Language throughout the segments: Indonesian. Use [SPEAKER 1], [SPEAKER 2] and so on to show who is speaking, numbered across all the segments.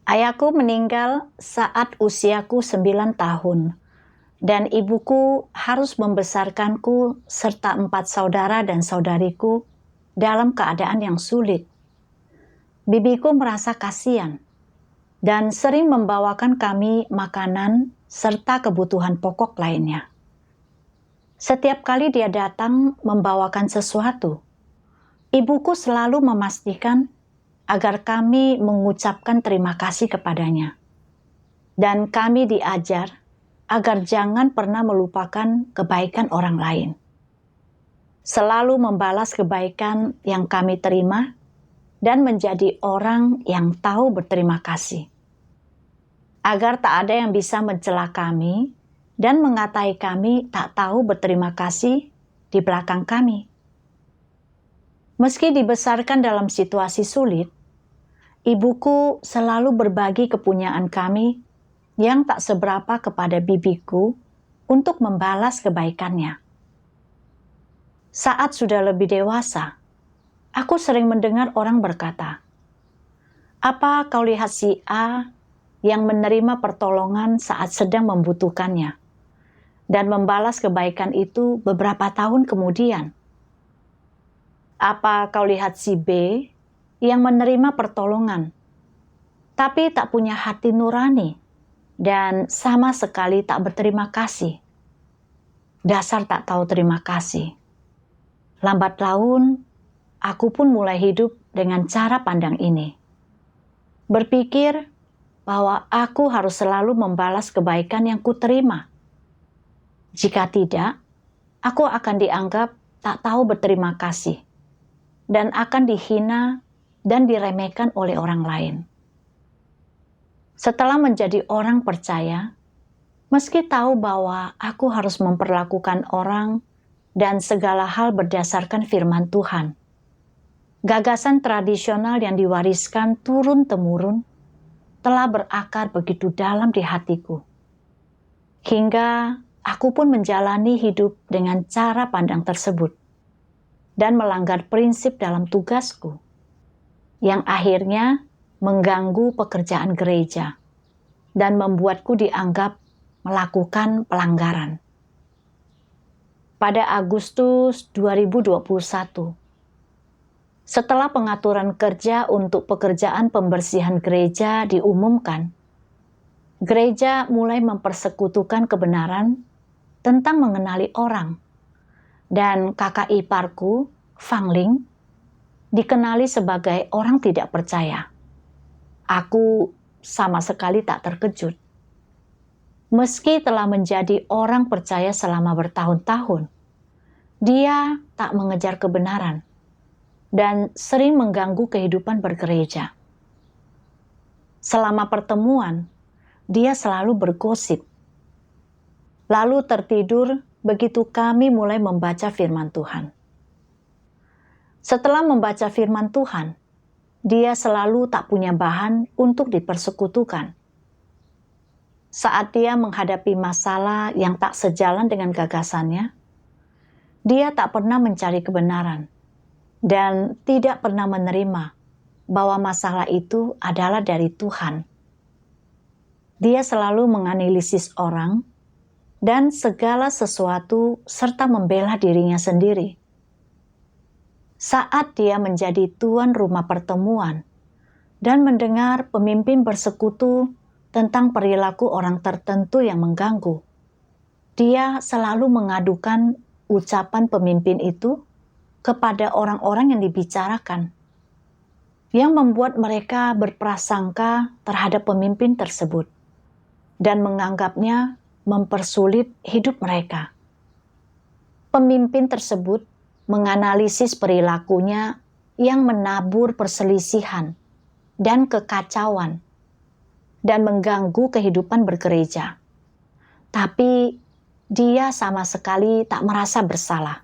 [SPEAKER 1] Ayahku meninggal saat usiaku 9 tahun, dan ibuku harus membesarkanku serta 4 saudara dan saudariku dalam keadaan yang sulit. Bibiku merasa kasihan dan sering membawakan kami makanan serta kebutuhan pokok lainnya. Setiap kali dia datang membawakan sesuatu, ibuku selalu memastikan agar kami mengucapkan terima kasih kepadanya. Dan kami diajar agar jangan pernah melupakan kebaikan orang lain. Selalu membalas kebaikan yang kami terima dan menjadi orang yang tahu berterima kasih. Agar tak ada yang bisa mencela kami dan mengatai kami tak tahu berterima kasih di belakang kami. Meski dibesarkan dalam situasi sulit, ibuku selalu berbagi kepunyaan kami yang tak seberapa kepada bibiku untuk membalas kebaikannya. Saat sudah lebih dewasa, aku sering mendengar orang berkata, "Apa kau lihat si A yang menerima pertolongan saat sedang membutuhkannya dan membalas kebaikan itu beberapa tahun kemudian? Apa kau lihat si B yang menerima pertolongan, tapi tak punya hati nurani dan sama sekali tak berterima kasih? Dasar tak tahu terima kasih." Lambat laun, aku pun mulai hidup dengan cara pandang ini. Berpikir bahwa aku harus selalu membalas kebaikan yang kuterima. Jika tidak, aku akan dianggap tak tahu berterima kasih dan akan dihina dan diremehkan oleh orang lain. Setelah menjadi orang percaya, meski tahu bahwa aku harus memperlakukan orang dan segala hal berdasarkan firman Tuhan, gagasan tradisional yang diwariskan turun-temurun telah berakar begitu dalam di hatiku. Hingga aku pun menjalani hidup dengan cara pandang tersebut dan melanggar prinsip dalam tugasku, yang akhirnya mengganggu pekerjaan gereja dan membuatku dianggap melakukan pelanggaran. Pada Agustus 2021, setelah pengaturan kerja untuk pekerjaan pembersihan gereja diumumkan, gereja mulai mempersekutukan kebenaran tentang mengenali orang, dan kakak iparku, Fang Ling, dikenali sebagai orang tidak percaya. Aku sama sekali tak terkejut. Meski telah menjadi orang percaya selama bertahun-tahun, dia tak mengejar kebenaran dan sering mengganggu kehidupan bergereja. Selama pertemuan, dia selalu bergosip. Lalu tertidur begitu kami mulai membaca firman Tuhan. Setelah membaca firman Tuhan, dia selalu tak punya bahan untuk dipersekutukan. Saat dia menghadapi masalah yang tak sejalan dengan gagasannya, dia tak pernah mencari kebenaran dan tidak pernah menerima bahwa masalah itu adalah dari Tuhan. Dia selalu menganalisis orang dan segala sesuatu serta membela dirinya sendiri. Saat dia menjadi tuan rumah pertemuan dan mendengar pemimpin bersekutu tentang perilaku orang tertentu yang mengganggu, dia selalu mengadukan ucapan pemimpin itu kepada orang-orang yang dibicarakan, yang membuat mereka berprasangka terhadap pemimpin tersebut dan menganggapnya mempersulit hidup mereka. Pemimpin tersebut menganalisis perilakunya yang menabur perselisihan dan kekacauan dan mengganggu kehidupan bergereja. Tapi dia sama sekali tak merasa bersalah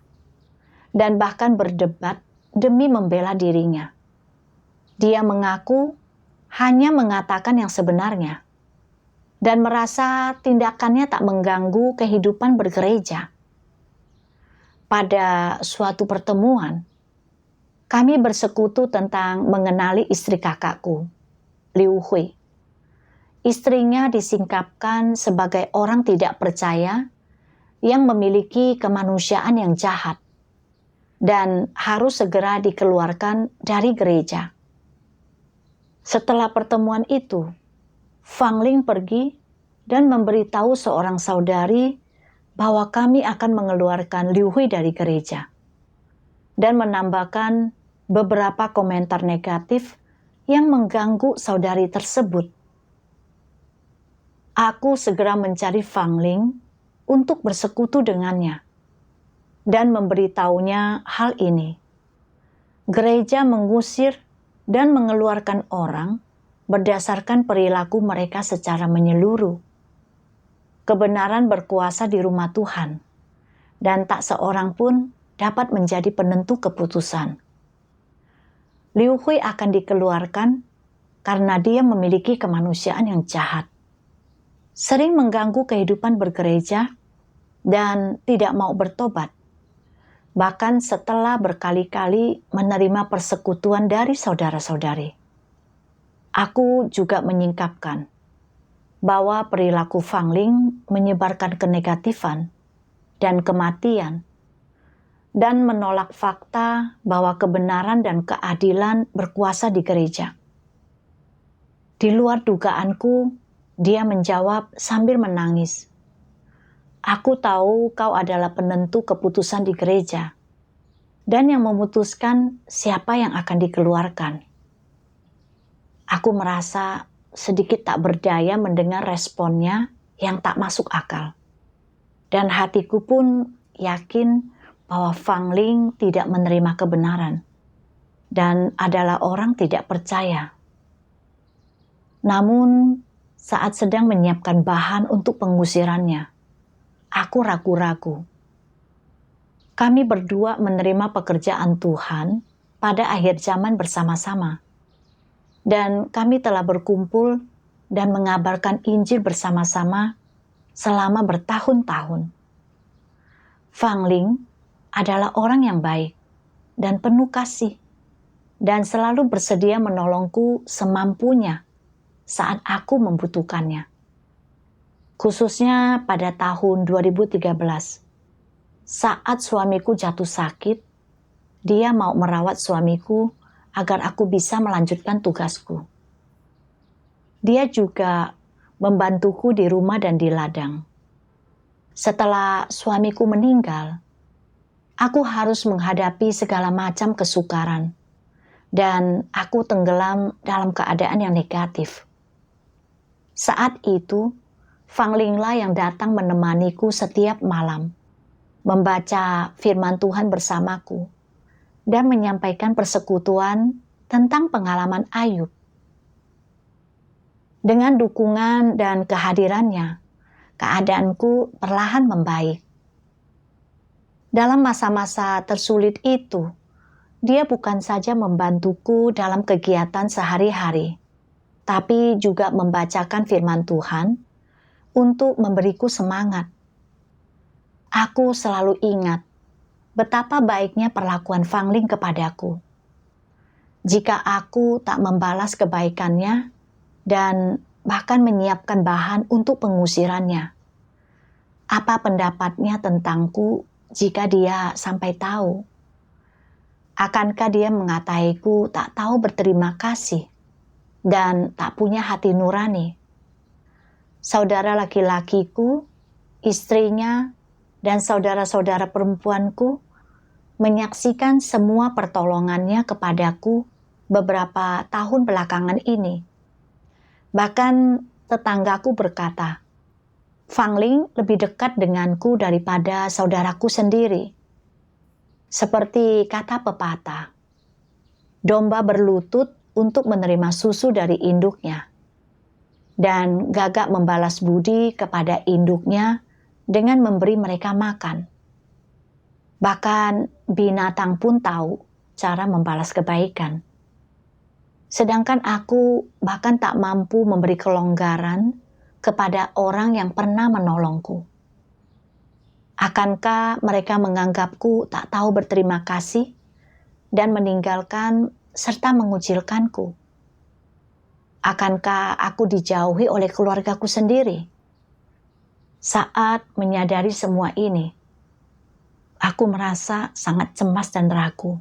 [SPEAKER 1] dan bahkan berdebat demi membela dirinya. Dia mengaku hanya mengatakan yang sebenarnya dan merasa tindakannya tak mengganggu kehidupan bergereja. Pada suatu pertemuan, kami bersekutu tentang mengenali istri kakakku, Liu Hui. Istrinya disingkapkan sebagai orang tidak percaya yang memiliki kemanusiaan yang jahat dan harus segera dikeluarkan dari gereja. Setelah pertemuan itu, Fang Ling pergi dan memberitahu seorang saudari bahwa kami akan mengeluarkan Liu Hui dari gereja dan menambahkan beberapa komentar negatif yang mengganggu saudari tersebut. Aku segera mencari Fang Ling untuk bersekutu dengannya dan memberitahunya hal ini. Gereja mengusir dan mengeluarkan orang berdasarkan perilaku mereka secara menyeluruh. Kebenaran berkuasa di rumah Tuhan, dan tak seorang pun dapat menjadi penentu keputusan. Liu Hui akan dikeluarkan karena dia memiliki kemanusiaan yang jahat, sering mengganggu kehidupan bergereja, dan tidak mau bertobat. Bahkan setelah berkali-kali menerima persekutuan dari saudara-saudari. Aku juga menyingkapkan bahwa perilaku Fang Ling menyebarkan kenegatifan dan kematian, dan menolak fakta bahwa kebenaran dan keadilan berkuasa di gereja. Di luar dugaanku, dia menjawab sambil menangis. Aku tahu kau adalah penentu keputusan di gereja, dan yang memutuskan siapa yang akan dikeluarkan. Aku merasa sedikit tak berdaya mendengar responnya yang tak masuk akal. Dan hatiku pun yakin bahwa Fang Ling tidak menerima kebenaran dan adalah orang tidak percaya. Namun, saat sedang menyiapkan bahan untuk pengusirannya, aku ragu-ragu. Kami berdua menerima pekerjaan Tuhan pada akhir zaman bersama-sama. Dan kami telah berkumpul dan mengabarkan Injil bersama-sama selama bertahun-tahun. Fang Ling adalah orang yang baik dan penuh kasih, dan selalu bersedia menolongku semampunya saat aku membutuhkannya. Khususnya pada tahun 2013, saat suamiku jatuh sakit, dia mau merawat suamiku agar aku bisa melanjutkan tugasku. Dia juga membantuku di rumah dan di ladang. Setelah suamiku meninggal, aku harus menghadapi segala macam kesukaran, dan aku tenggelam dalam keadaan yang negatif. Saat itu, Fang Ling lah yang datang menemaniku setiap malam, membaca firman Tuhan bersamaku, dan menyampaikan persekutuan tentang pengalaman Ayub. Dengan dukungan dan kehadirannya, keadaanku perlahan membaik. Dalam masa-masa tersulit itu, dia bukan saja membantuku dalam kegiatan sehari-hari, tapi juga membacakan firman Tuhan untuk memberiku semangat. Aku selalu ingat betapa baiknya perlakuan Fang Ling kepadaku. Jika aku tak membalas kebaikannya dan bahkan menyiapkan bahan untuk pengusirannya, apa pendapatnya tentangku jika dia sampai tahu? Akankah dia mengataiku tak tahu berterima kasih dan tak punya hati nurani? Saudara laki-lakiku, istrinya, dan saudara-saudara perempuanku menyaksikan semua pertolongannya kepadaku beberapa tahun belakangan ini. Bahkan tetanggaku berkata, Fang Ling lebih dekat denganku daripada saudaraku sendiri. Seperti kata pepatah, domba berlutut untuk menerima susu dari induknya, dan gagak membalas budi kepada induknya dengan memberi mereka makan. Bahkan binatang pun tahu cara membalas kebaikan. Sedangkan aku bahkan tak mampu memberi kelonggaran kepada orang yang pernah menolongku. Akankah mereka menganggapku tak tahu berterima kasih dan meninggalkan serta mengucilkanku? Akankah aku dijauhi oleh keluargaku sendiri? Saat menyadari semua ini, aku merasa sangat cemas dan ragu.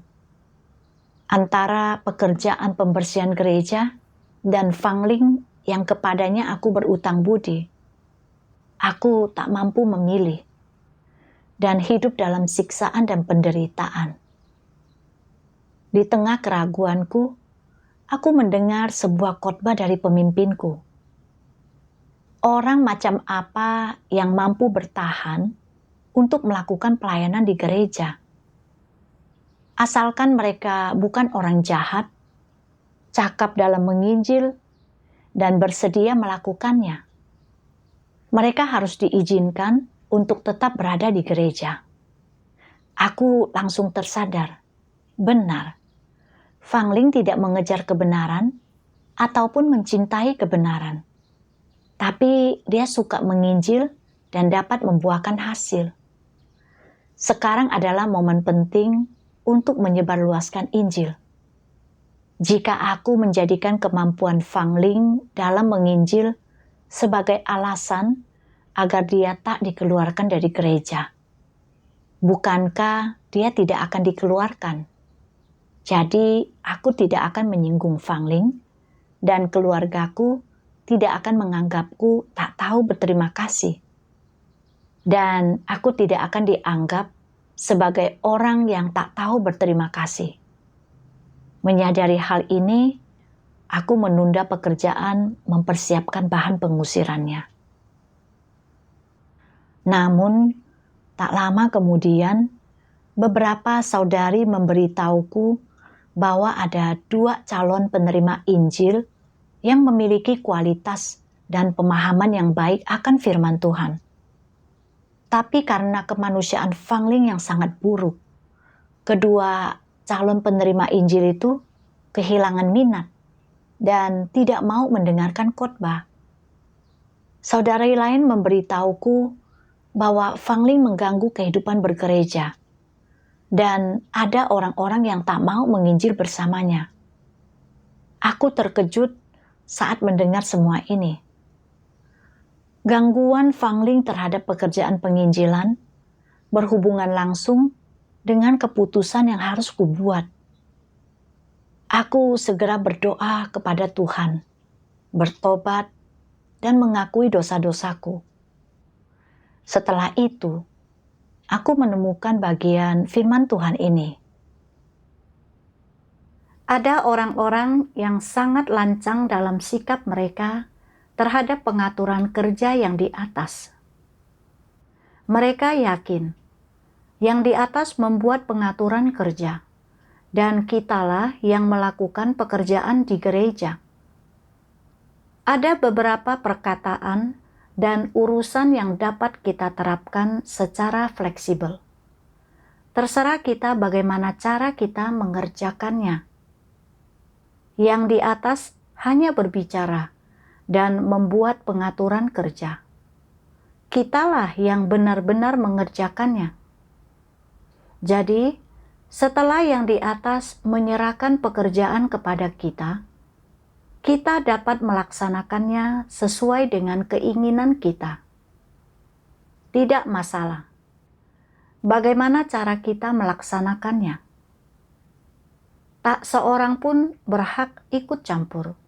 [SPEAKER 1] Antara pekerjaan pembersihan gereja dan Fangling yang kepadanya aku berutang budi, aku tak mampu memilih dan hidup dalam siksaan dan penderitaan. Di tengah keraguanku, aku mendengar sebuah khotbah dari pemimpinku. Orang macam apa yang mampu bertahan untuk melakukan pelayanan di gereja? Asalkan mereka bukan orang jahat, cakap dalam menginjil, dan bersedia melakukannya. Mereka harus diizinkan untuk tetap berada di gereja. Aku langsung tersadar, benar, Fangling tidak mengejar kebenaran ataupun mencintai kebenaran. Tapi dia suka menginjil dan dapat membuahkan hasil. Sekarang adalah momen penting untuk menyebarluaskan Injil. Jika aku menjadikan kemampuan Fangling dalam menginjil sebagai alasan agar dia tak dikeluarkan dari gereja, bukankah dia tidak akan dikeluarkan? Jadi aku tidak akan menyinggung Fangling dan keluargaku tidak akan menganggapku tak tahu berterima kasih. Dan aku tidak akan dianggap sebagai orang yang tak tahu berterima kasih. Menyadari hal ini, aku menunda pekerjaan mempersiapkan bahan pengusirannya. Namun, tak lama kemudian, beberapa saudari memberitahuku bahwa ada 2 calon penerima Injil yang memiliki kualitas dan pemahaman yang baik akan firman Tuhan. Tapi karena kemanusiaan Fangling yang sangat buruk, kedua calon penerima Injil itu kehilangan minat dan tidak mau mendengarkan khotbah. Saudari lain memberitahuku bahwa Fangling mengganggu kehidupan bergereja dan ada orang-orang yang tak mau menginjil bersamanya. Aku terkejut saat mendengar semua ini. Gangguan Fangling terhadap pekerjaan penginjilan berhubungan langsung dengan keputusan yang harus kubuat. Aku segera berdoa kepada Tuhan, bertobat, dan mengakui dosa-dosaku. Setelah itu, aku menemukan bagian firman Tuhan ini. Ada orang-orang yang sangat lancang dalam sikap mereka terhadap pengaturan kerja yang di atas. Mereka yakin yang di atas membuat pengaturan kerja, dan kitalah yang melakukan pekerjaan di gereja. Ada beberapa perkataan dan urusan yang dapat kita terapkan secara fleksibel. Terserah kita bagaimana cara kita mengerjakannya. Yang di atas hanya berbicara dan membuat pengaturan kerja. Kitalah yang benar-benar mengerjakannya. Jadi, setelah yang di atas menyerahkan pekerjaan kepada kita, kita dapat melaksanakannya sesuai dengan keinginan kita. Tidak masalah. Bagaimana cara kita melaksanakannya? Tak seorang pun berhak ikut campur.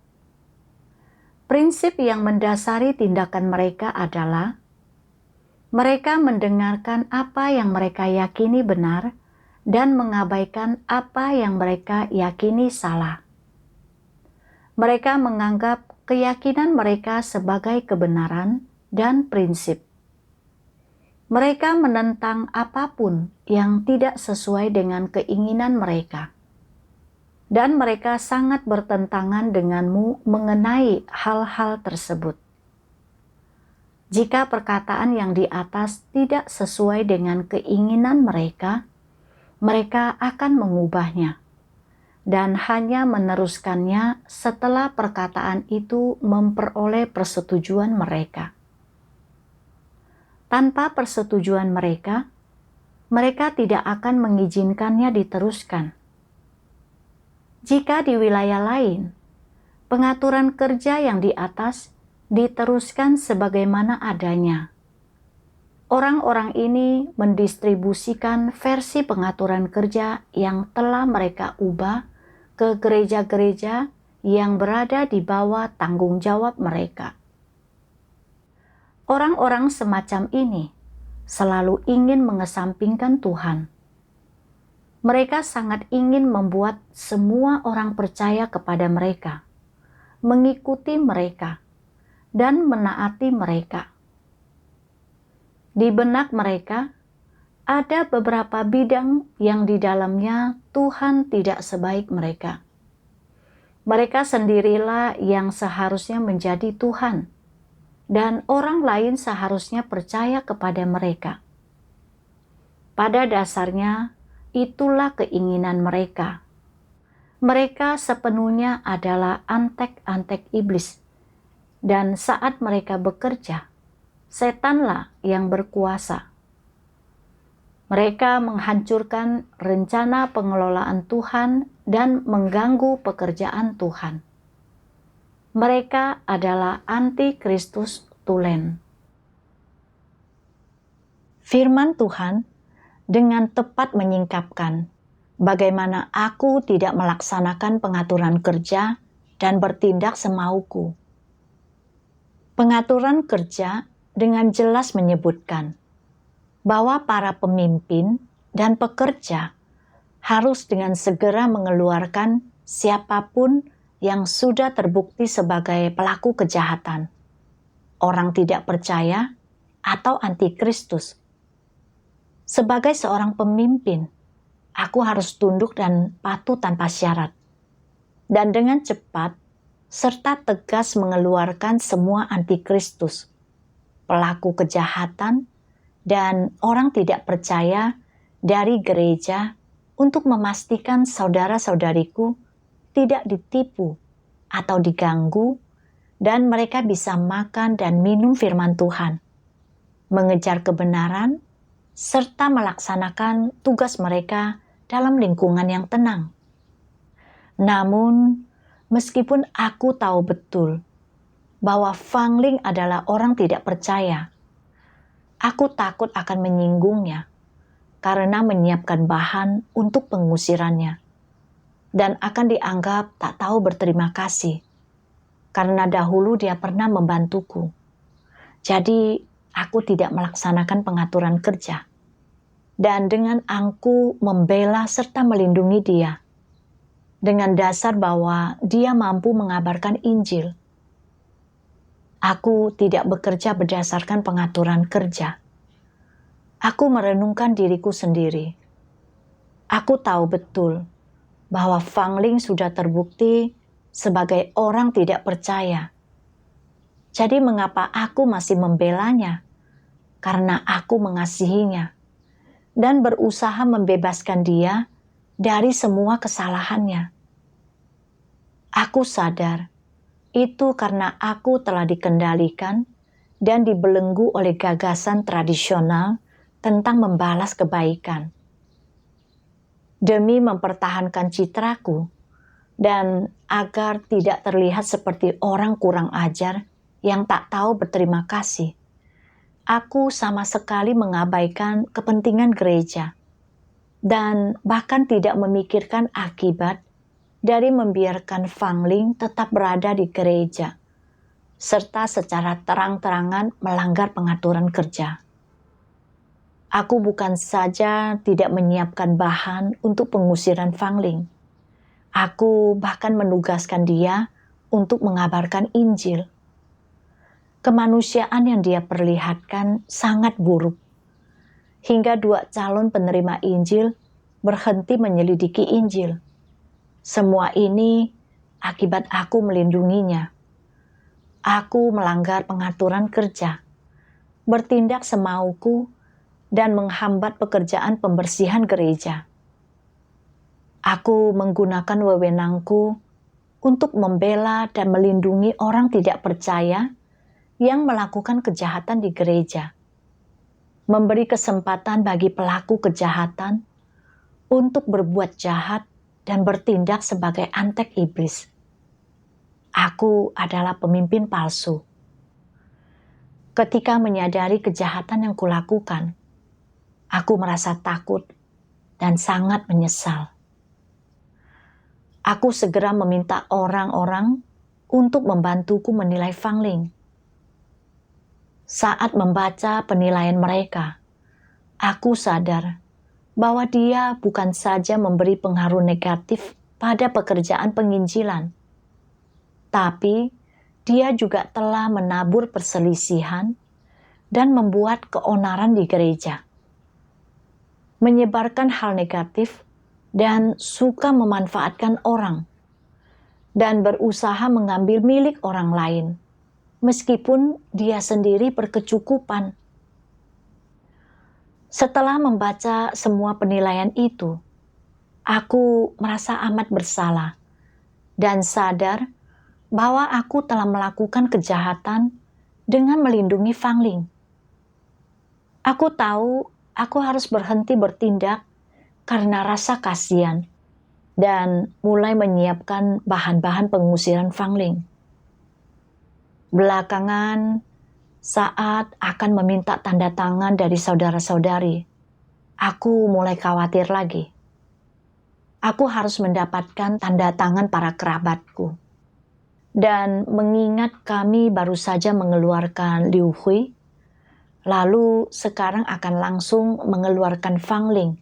[SPEAKER 1] Prinsip yang mendasari tindakan mereka adalah mereka mendengarkan apa yang mereka yakini benar dan mengabaikan apa yang mereka yakini salah. Mereka menganggap keyakinan mereka sebagai kebenaran dan prinsip. Mereka menentang apapun yang tidak sesuai dengan keinginan mereka. Dan mereka sangat bertentangan denganmu mengenai hal-hal tersebut. Jika perkataan yang di atas tidak sesuai dengan keinginan mereka, mereka akan mengubahnya dan hanya meneruskannya setelah perkataan itu memperoleh persetujuan mereka. Tanpa persetujuan mereka, mereka tidak akan mengizinkannya diteruskan. Jika di wilayah lain, Pengaturan kerja yang di atas diteruskan sebagaimana adanya. Orang-orang ini mendistribusikan versi pengaturan kerja yang telah mereka ubah ke gereja-gereja yang berada di bawah tanggung jawab mereka. Orang-orang semacam ini selalu ingin mengesampingkan Tuhan. Mereka sangat ingin membuat semua orang percaya kepada mereka, mengikuti mereka, dan menaati mereka. Di benak mereka, ada beberapa bidang yang di dalamnya Tuhan tidak sebaik mereka. Mereka sendirilah yang seharusnya menjadi Tuhan, dan orang lain seharusnya percaya kepada mereka. Pada dasarnya, itulah keinginan mereka. Mereka sepenuhnya adalah antek-antek iblis, dan saat mereka bekerja, setanlah yang berkuasa. Mereka menghancurkan rencana pengelolaan Tuhan dan mengganggu pekerjaan Tuhan. Mereka adalah anti-Kristus tulen. Firman Tuhan dengan tepat menyingkapkan bagaimana aku tidak melaksanakan pengaturan kerja dan bertindak semauku. Pengaturan kerja dengan jelas menyebutkan bahwa para pemimpin dan pekerja harus dengan segera mengeluarkan siapapun yang sudah terbukti sebagai pelaku kejahatan, orang tidak percaya, atau antikristus. Sebagai seorang pemimpin, aku harus tunduk dan patuh tanpa syarat, dan dengan cepat serta tegas mengeluarkan semua antikristus, pelaku kejahatan, dan orang tidak percaya dari gereja untuk memastikan saudara-saudariku tidak ditipu atau diganggu dan mereka bisa makan dan minum firman Tuhan, mengejar kebenaran, serta melaksanakan tugas mereka dalam lingkungan yang tenang. Namun, meskipun aku tahu betul bahwa Fangling adalah orang tidak percaya, aku takut akan menyinggungnya karena menyiapkan bahan untuk pengusirannya dan akan dianggap tak tahu berterima kasih karena dahulu dia pernah membantuku. Jadi, aku tidak melaksanakan pengaturan kerja. Dan dengan angku membela serta melindungi dia, dengan dasar bahwa dia mampu mengabarkan Injil. Aku tidak bekerja berdasarkan pengaturan kerja. Aku merenungkan diriku sendiri. Aku tahu betul bahwa Fangling sudah terbukti sebagai orang tidak percaya. Jadi mengapa aku masih membelanya? Karena aku mengasihinya dan berusaha membebaskan dia dari semua kesalahannya. Aku sadar itu karena aku telah dikendalikan dan dibelenggu oleh gagasan tradisional tentang membalas kebaikan. Demi mempertahankan citraku dan agar tidak terlihat seperti orang kurang ajar yang tak tahu berterima kasih, aku sama sekali mengabaikan kepentingan gereja dan bahkan tidak memikirkan akibat dari membiarkan Fangling tetap berada di gereja serta secara terang-terangan melanggar pengaturan kerja. Aku bukan saja tidak menyiapkan bahan untuk pengusiran Fangling, aku bahkan menugaskan dia untuk mengabarkan Injil. Kemanusiaan yang dia perlihatkan sangat buruk, hingga 2 calon penerima Injil berhenti menyelidiki Injil. Semua ini akibat aku melindunginya. Aku melanggar pengaturan kerja, bertindak semauku, dan menghambat pekerjaan pembersihan gereja. Aku menggunakan wewenangku untuk membela dan melindungi orang tidak percaya yang melakukan kejahatan di gereja, memberi kesempatan bagi pelaku kejahatan untuk berbuat jahat dan bertindak sebagai antek iblis. Aku adalah pemimpin palsu. Ketika menyadari kejahatan yang kulakukan, aku merasa takut dan sangat menyesal. Aku segera meminta orang-orang untuk membantuku menilai Fang Ling. Saat membaca penilaian mereka, aku sadar bahwa dia bukan saja memberi pengaruh negatif pada pekerjaan penginjilan, tapi dia juga telah menabur perselisihan dan membuat keonaran di gereja, menyebarkan hal negatif dan suka memanfaatkan orang, dan berusaha mengambil milik orang lain, meskipun dia sendiri berkecukupan. Setelah membaca semua penilaian itu, aku merasa amat bersalah dan sadar bahwa aku telah melakukan kejahatan dengan melindungi Fang Ling. Aku tahu aku harus berhenti bertindak karena rasa kasihan dan mulai menyiapkan bahan-bahan pengusiran Fang Ling. Belakangan, saat akan meminta tanda tangan dari saudara-saudari, aku mulai khawatir lagi. Aku harus mendapatkan tanda tangan para kerabatku. Dan mengingat kami baru saja mengeluarkan Liu Hui, lalu sekarang akan langsung mengeluarkan Fang Ling.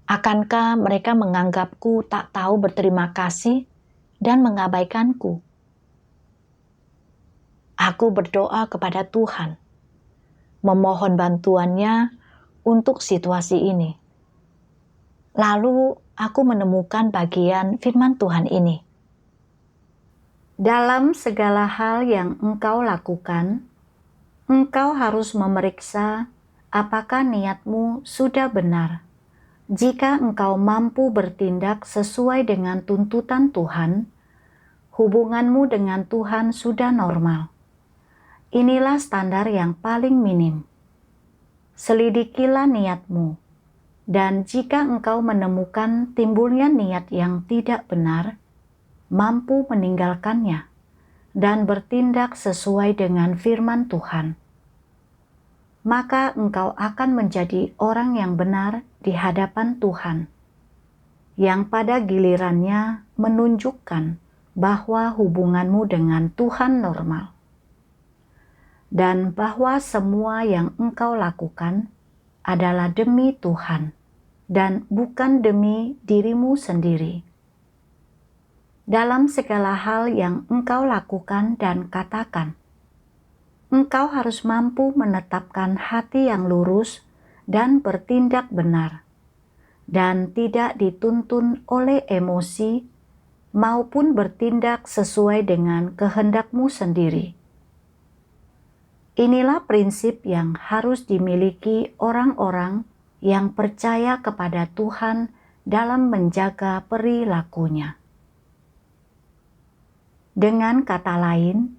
[SPEAKER 1] Akankah mereka menganggapku tak tahu berterima kasih dan mengabaikanku? Aku berdoa kepada Tuhan, memohon bantuannya untuk situasi ini. Lalu aku menemukan bagian firman Tuhan ini. Dalam segala hal yang engkau lakukan, engkau harus memeriksa apakah niatmu sudah benar. Jika engkau mampu bertindak sesuai dengan tuntutan Tuhan, hubunganmu dengan Tuhan sudah normal. Inilah standar yang paling minim. Selidikilah niatmu, dan jika engkau menemukan timbulnya niat yang tidak benar, mampu meninggalkannya dan bertindak sesuai dengan firman Tuhan, maka engkau akan menjadi orang yang benar di hadapan Tuhan, yang pada gilirannya menunjukkan bahwa hubunganmu dengan Tuhan normal, dan bahwa semua yang engkau lakukan adalah demi Tuhan dan bukan demi dirimu sendiri. Dalam segala hal yang engkau lakukan dan katakan, engkau harus mampu menetapkan hati yang lurus dan bertindak benar, dan tidak dituntun oleh emosi maupun bertindak sesuai dengan kehendakmu sendiri. Inilah prinsip yang harus dimiliki orang-orang yang percaya kepada Tuhan dalam menjaga perilakunya. Dengan kata lain,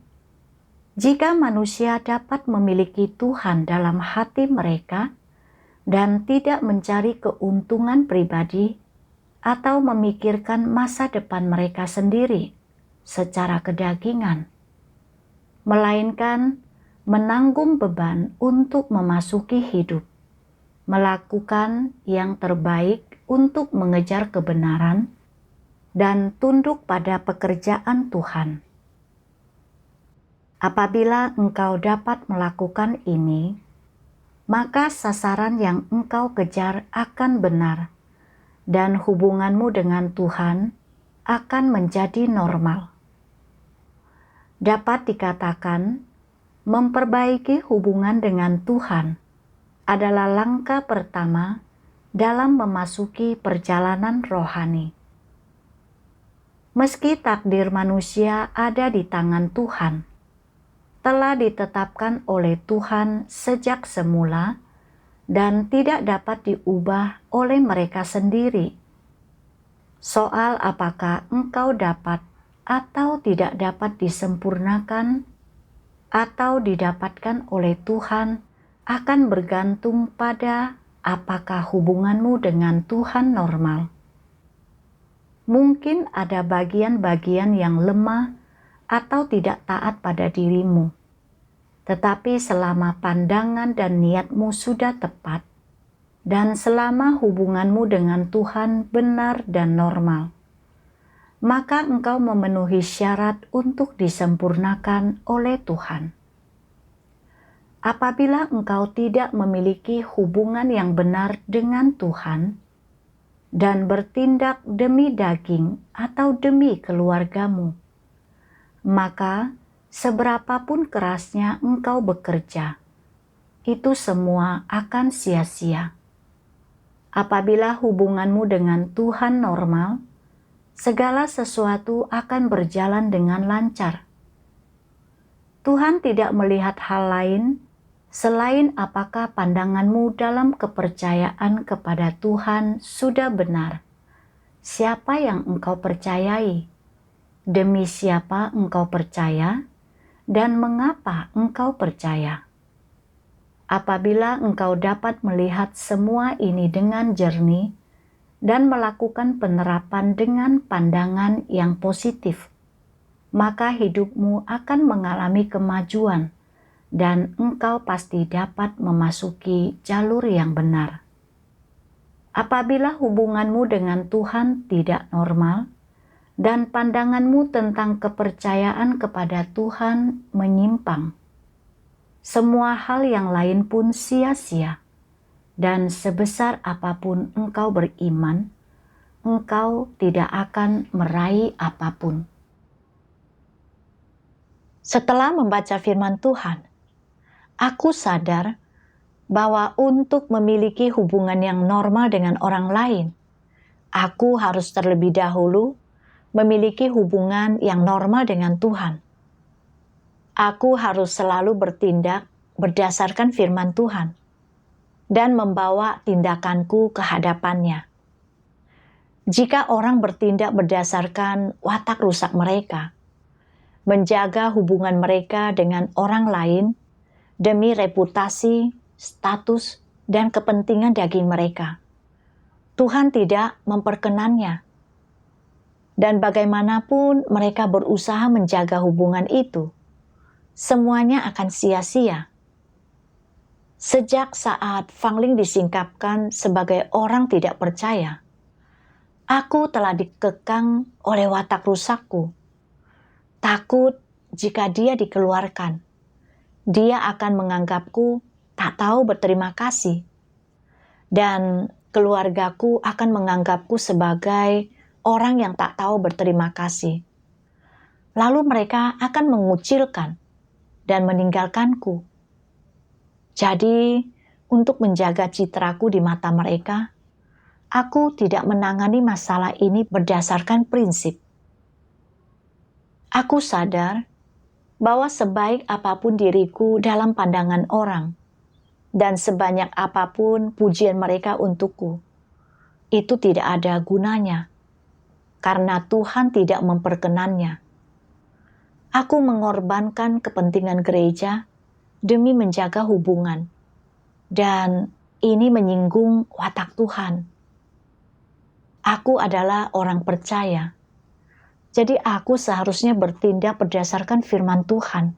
[SPEAKER 1] jika manusia dapat memiliki Tuhan dalam hati mereka dan tidak mencari keuntungan pribadi atau memikirkan masa depan mereka sendiri secara kedagingan, melainkan menanggung beban untuk memasuki hidup, melakukan yang terbaik untuk mengejar kebenaran, dan tunduk pada pekerjaan Tuhan. Apabila engkau dapat melakukan ini, maka sasaran yang engkau kejar akan benar, dan hubunganmu dengan Tuhan akan menjadi normal. Dapat dikatakan, memperbaiki hubungan dengan Tuhan adalah langkah pertama dalam memasuki perjalanan rohani. Meski takdir manusia ada di tangan Tuhan, telah ditetapkan oleh Tuhan sejak semula dan tidak dapat diubah oleh mereka sendiri. Soal apakah engkau dapat atau tidak dapat disempurnakan atau didapatkan oleh Tuhan akan bergantung pada apakah hubunganmu dengan Tuhan normal. Mungkin ada bagian-bagian yang lemah atau tidak taat pada dirimu. Tetapi selama pandangan dan niatmu sudah tepat, dan selama hubunganmu dengan Tuhan benar dan normal, maka engkau memenuhi syarat untuk disempurnakan oleh Tuhan. Apabila engkau tidak memiliki hubungan yang benar dengan Tuhan dan bertindak demi daging atau demi keluargamu, maka seberapapun kerasnya engkau bekerja, itu semua akan sia-sia. Apabila hubunganmu dengan Tuhan normal, segala sesuatu akan berjalan dengan lancar. Tuhan tidak melihat hal lain selain apakah pandanganmu dalam kepercayaan kepada Tuhan sudah benar. Siapa yang engkau percayai? Demi siapa engkau percaya? Dan mengapa engkau percaya? Apabila engkau dapat melihat semua ini dengan jernih dan melakukan penerapan dengan pandangan yang positif, maka hidupmu akan mengalami kemajuan dan engkau pasti dapat memasuki jalur yang benar. Apabila hubunganmu dengan Tuhan tidak normal dan pandanganmu tentang kepercayaan kepada Tuhan menyimpang, semua hal yang lain pun sia-sia, dan sebesar apapun engkau beriman, engkau tidak akan meraih apapun. Setelah membaca firman Tuhan, aku sadar bahwa untuk memiliki hubungan yang normal dengan orang lain, aku harus terlebih dahulu memiliki hubungan yang normal dengan Tuhan. Aku harus selalu bertindak berdasarkan firman Tuhan dan membawa tindakanku ke hadapannya. Jika orang bertindak berdasarkan watak rusak mereka, menjaga hubungan mereka dengan orang lain demi reputasi, status, dan kepentingan daging mereka, Tuhan tidak memperkenannya. Dan bagaimanapun mereka berusaha menjaga hubungan itu, semuanya akan sia-sia. Sejak saat Fangling disingkapkan sebagai orang tidak percaya, aku telah dikekang oleh watak rusakku. Takut jika dia dikeluarkan, dia akan menganggapku tak tahu berterima kasih. Dan keluargaku akan menganggapku sebagai orang yang tak tahu berterima kasih. Lalu mereka akan mengucilkan dan meninggalkanku. Jadi, untuk menjaga citraku di mata mereka, aku tidak menangani masalah ini berdasarkan prinsip. Aku sadar bahwa sebaik apapun diriku dalam pandangan orang, dan sebanyak apapun pujian mereka untukku, itu tidak ada gunanya, karena Tuhan tidak memperkenannya. Aku mengorbankan kepentingan gereja demi menjaga hubungan, dan ini menyinggung watak Tuhan. Aku adalah orang percaya, jadi aku seharusnya bertindak berdasarkan firman Tuhan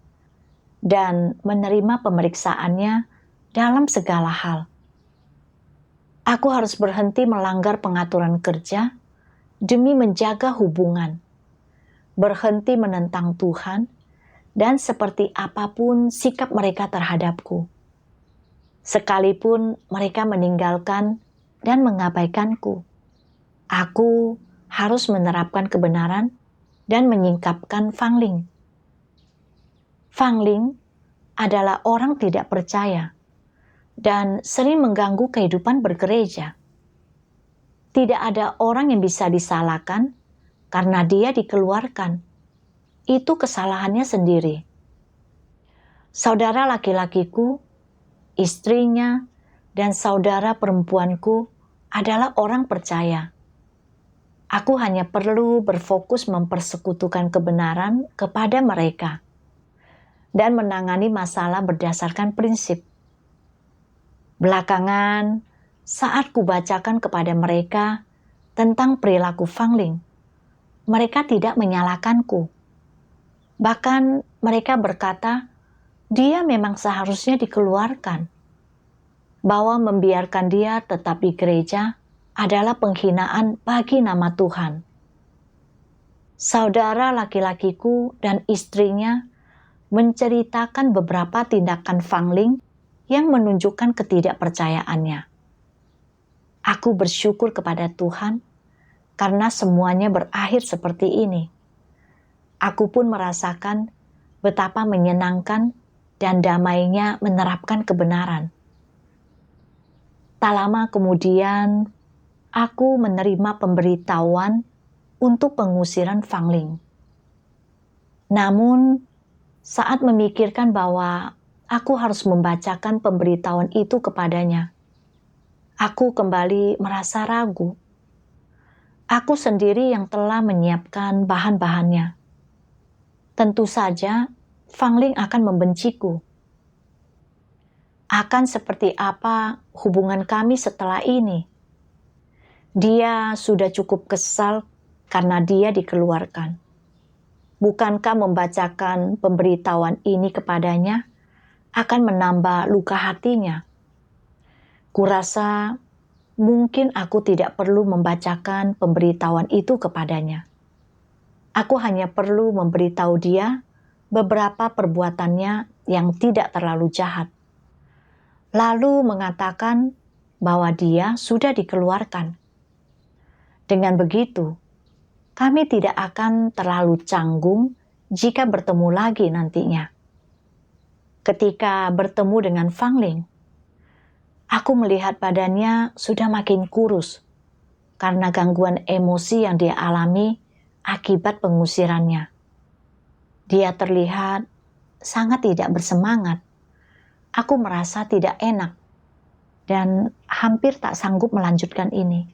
[SPEAKER 1] dan menerima pemeriksaannya dalam segala hal. Aku harus berhenti melanggar pengaturan kerja demi menjaga hubungan, berhenti menentang Tuhan, dan seperti apapun sikap mereka terhadapku. Sekalipun mereka meninggalkan dan mengabaikanku, aku harus menerapkan kebenaran dan menyingkapkan Fangling. Fangling adalah orang tidak percaya dan sering mengganggu kehidupan bergereja. Tidak ada orang yang bisa disalahkan karena dia dikeluarkan. Itu kesalahannya sendiri. Saudara laki-lakiku, istrinya, dan saudara perempuanku adalah orang percaya. Aku hanya perlu berfokus mempersekutukan kebenaran kepada mereka dan menangani masalah berdasarkan prinsip. Belakangan, saat kubacakan kepada mereka tentang perilaku Fangling, mereka tidak menyalahkanku. Bahkan mereka berkata, dia memang seharusnya dikeluarkan. Bahwa membiarkan dia tetap di gereja adalah penghinaan bagi nama Tuhan. Saudara laki-lakiku dan istrinya menceritakan beberapa tindakan Fangling yang menunjukkan ketidakpercayaannya. Aku bersyukur kepada Tuhan karena semuanya berakhir seperti ini. Aku pun merasakan betapa menyenangkan dan damainya menerapkan kebenaran. Tak lama kemudian, aku menerima pemberitahuan untuk pengusiran Fangling. Namun, saat memikirkan bahwa aku harus membacakan pemberitahuan itu kepadanya, aku kembali merasa ragu. Aku sendiri yang telah menyiapkan bahan-bahannya. Tentu saja, Fangling akan membenciku. Akan seperti apa hubungan kami setelah ini? Dia sudah cukup kesal karena dia dikeluarkan. Bukankah membacakan pemberitahuan ini kepadanya akan menambah luka hatinya? Kurasa mungkin aku tidak perlu membacakan pemberitahuan itu kepadanya. Aku hanya perlu memberitahu dia beberapa perbuatannya yang tidak terlalu jahat. Lalu mengatakan bahwa dia sudah dikeluarkan. Dengan begitu, kami tidak akan terlalu canggung jika bertemu lagi nantinya. Ketika bertemu dengan Fangling, aku melihat badannya sudah makin kurus karena gangguan emosi yang dia alami akibat pengusirannya. Dia terlihat sangat tidak bersemangat. Aku merasa tidak enak dan hampir tak sanggup melanjutkan ini.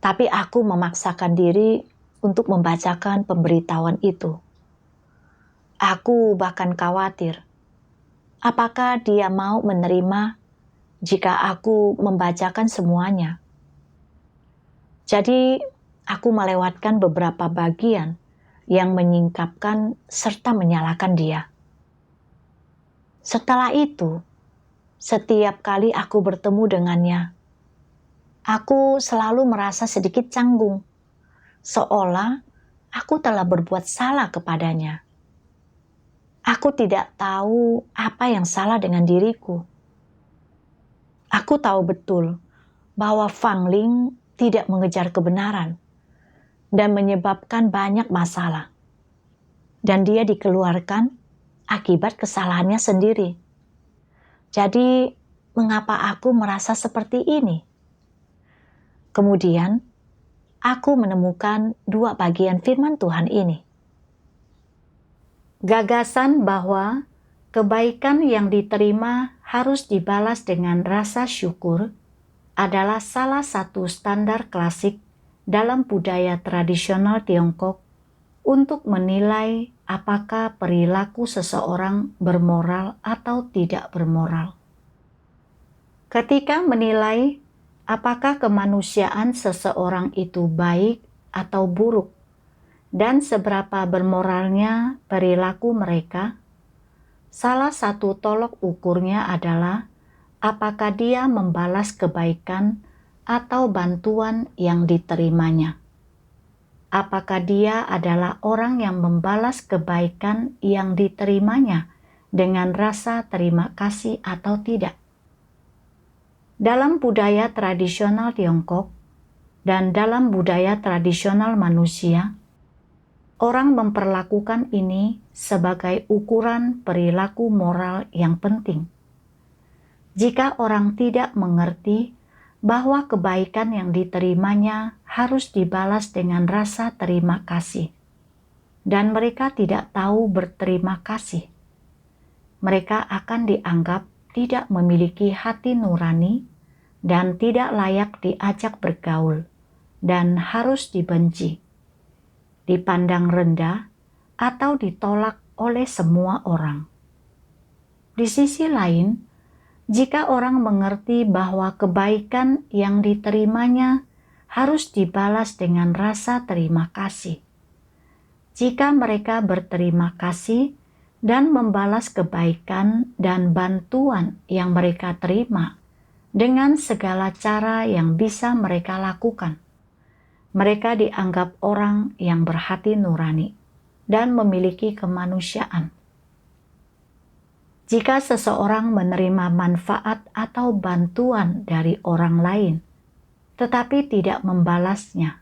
[SPEAKER 1] Tapi aku memaksakan diri untuk membacakan pemberitahuan itu. Aku bahkan khawatir, apakah dia mau menerima jika aku membacakan semuanya. Jadi, aku melewatkan beberapa bagian yang menyingkapkan serta menyalahkan dia. Setelah itu, setiap kali aku bertemu dengannya, aku selalu merasa sedikit canggung, seolah aku telah berbuat salah kepadanya. Aku tidak tahu apa yang salah dengan diriku. Aku tahu betul bahwa Fangling tidak mengejar kebenaran dan menyebabkan banyak masalah. Dan dia dikeluarkan akibat kesalahannya sendiri. Jadi, mengapa aku merasa seperti ini? Kemudian, aku menemukan dua bagian firman Tuhan ini. Gagasan bahwa kebaikan yang diterima harus dibalas dengan rasa syukur adalah salah satu standar klasik dalam budaya tradisional Tiongkok untuk menilai apakah perilaku seseorang bermoral atau tidak bermoral. Ketika menilai apakah kemanusiaan seseorang itu baik atau buruk dan seberapa bermoralnya perilaku mereka, salah satu tolok ukurnya adalah apakah dia membalas kebaikan atau bantuan yang diterimanya. Apakah dia adalah orang yang membalas kebaikan yang diterimanya dengan rasa terima kasih atau tidak. Dalam budaya tradisional Tiongkok dan dalam budaya tradisional manusia, orang memperlakukan ini sebagai ukuran perilaku moral yang penting. Jika orang tidak mengerti bahwa kebaikan yang diterimanya harus dibalas dengan rasa terima kasih, dan mereka tidak tahu berterima kasih, mereka akan dianggap tidak memiliki hati nurani dan tidak layak diajak bergaul dan harus dibenci, dipandang rendah, atau ditolak oleh semua orang. Di sisi lain, jika orang mengerti bahwa kebaikan yang diterimanya harus dibalas dengan rasa terima kasih. Jika mereka berterima kasih dan membalas kebaikan dan bantuan yang mereka terima dengan segala cara yang bisa mereka lakukan, mereka dianggap orang yang berhati nurani dan memiliki kemanusiaan. Jika seseorang menerima manfaat atau bantuan dari orang lain, tetapi tidak membalasnya,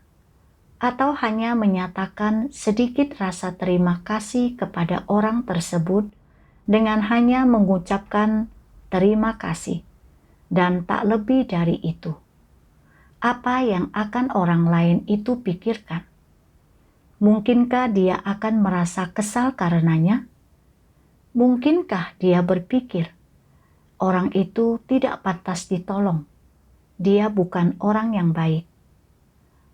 [SPEAKER 1] atau hanya menyatakan sedikit rasa terima kasih kepada orang tersebut dengan hanya mengucapkan terima kasih, dan tak lebih dari itu, apa yang akan orang lain itu pikirkan? Mungkinkah dia akan merasa kesal karenanya? Mungkinkah dia berpikir, orang itu tidak pantas ditolong, dia bukan orang yang baik?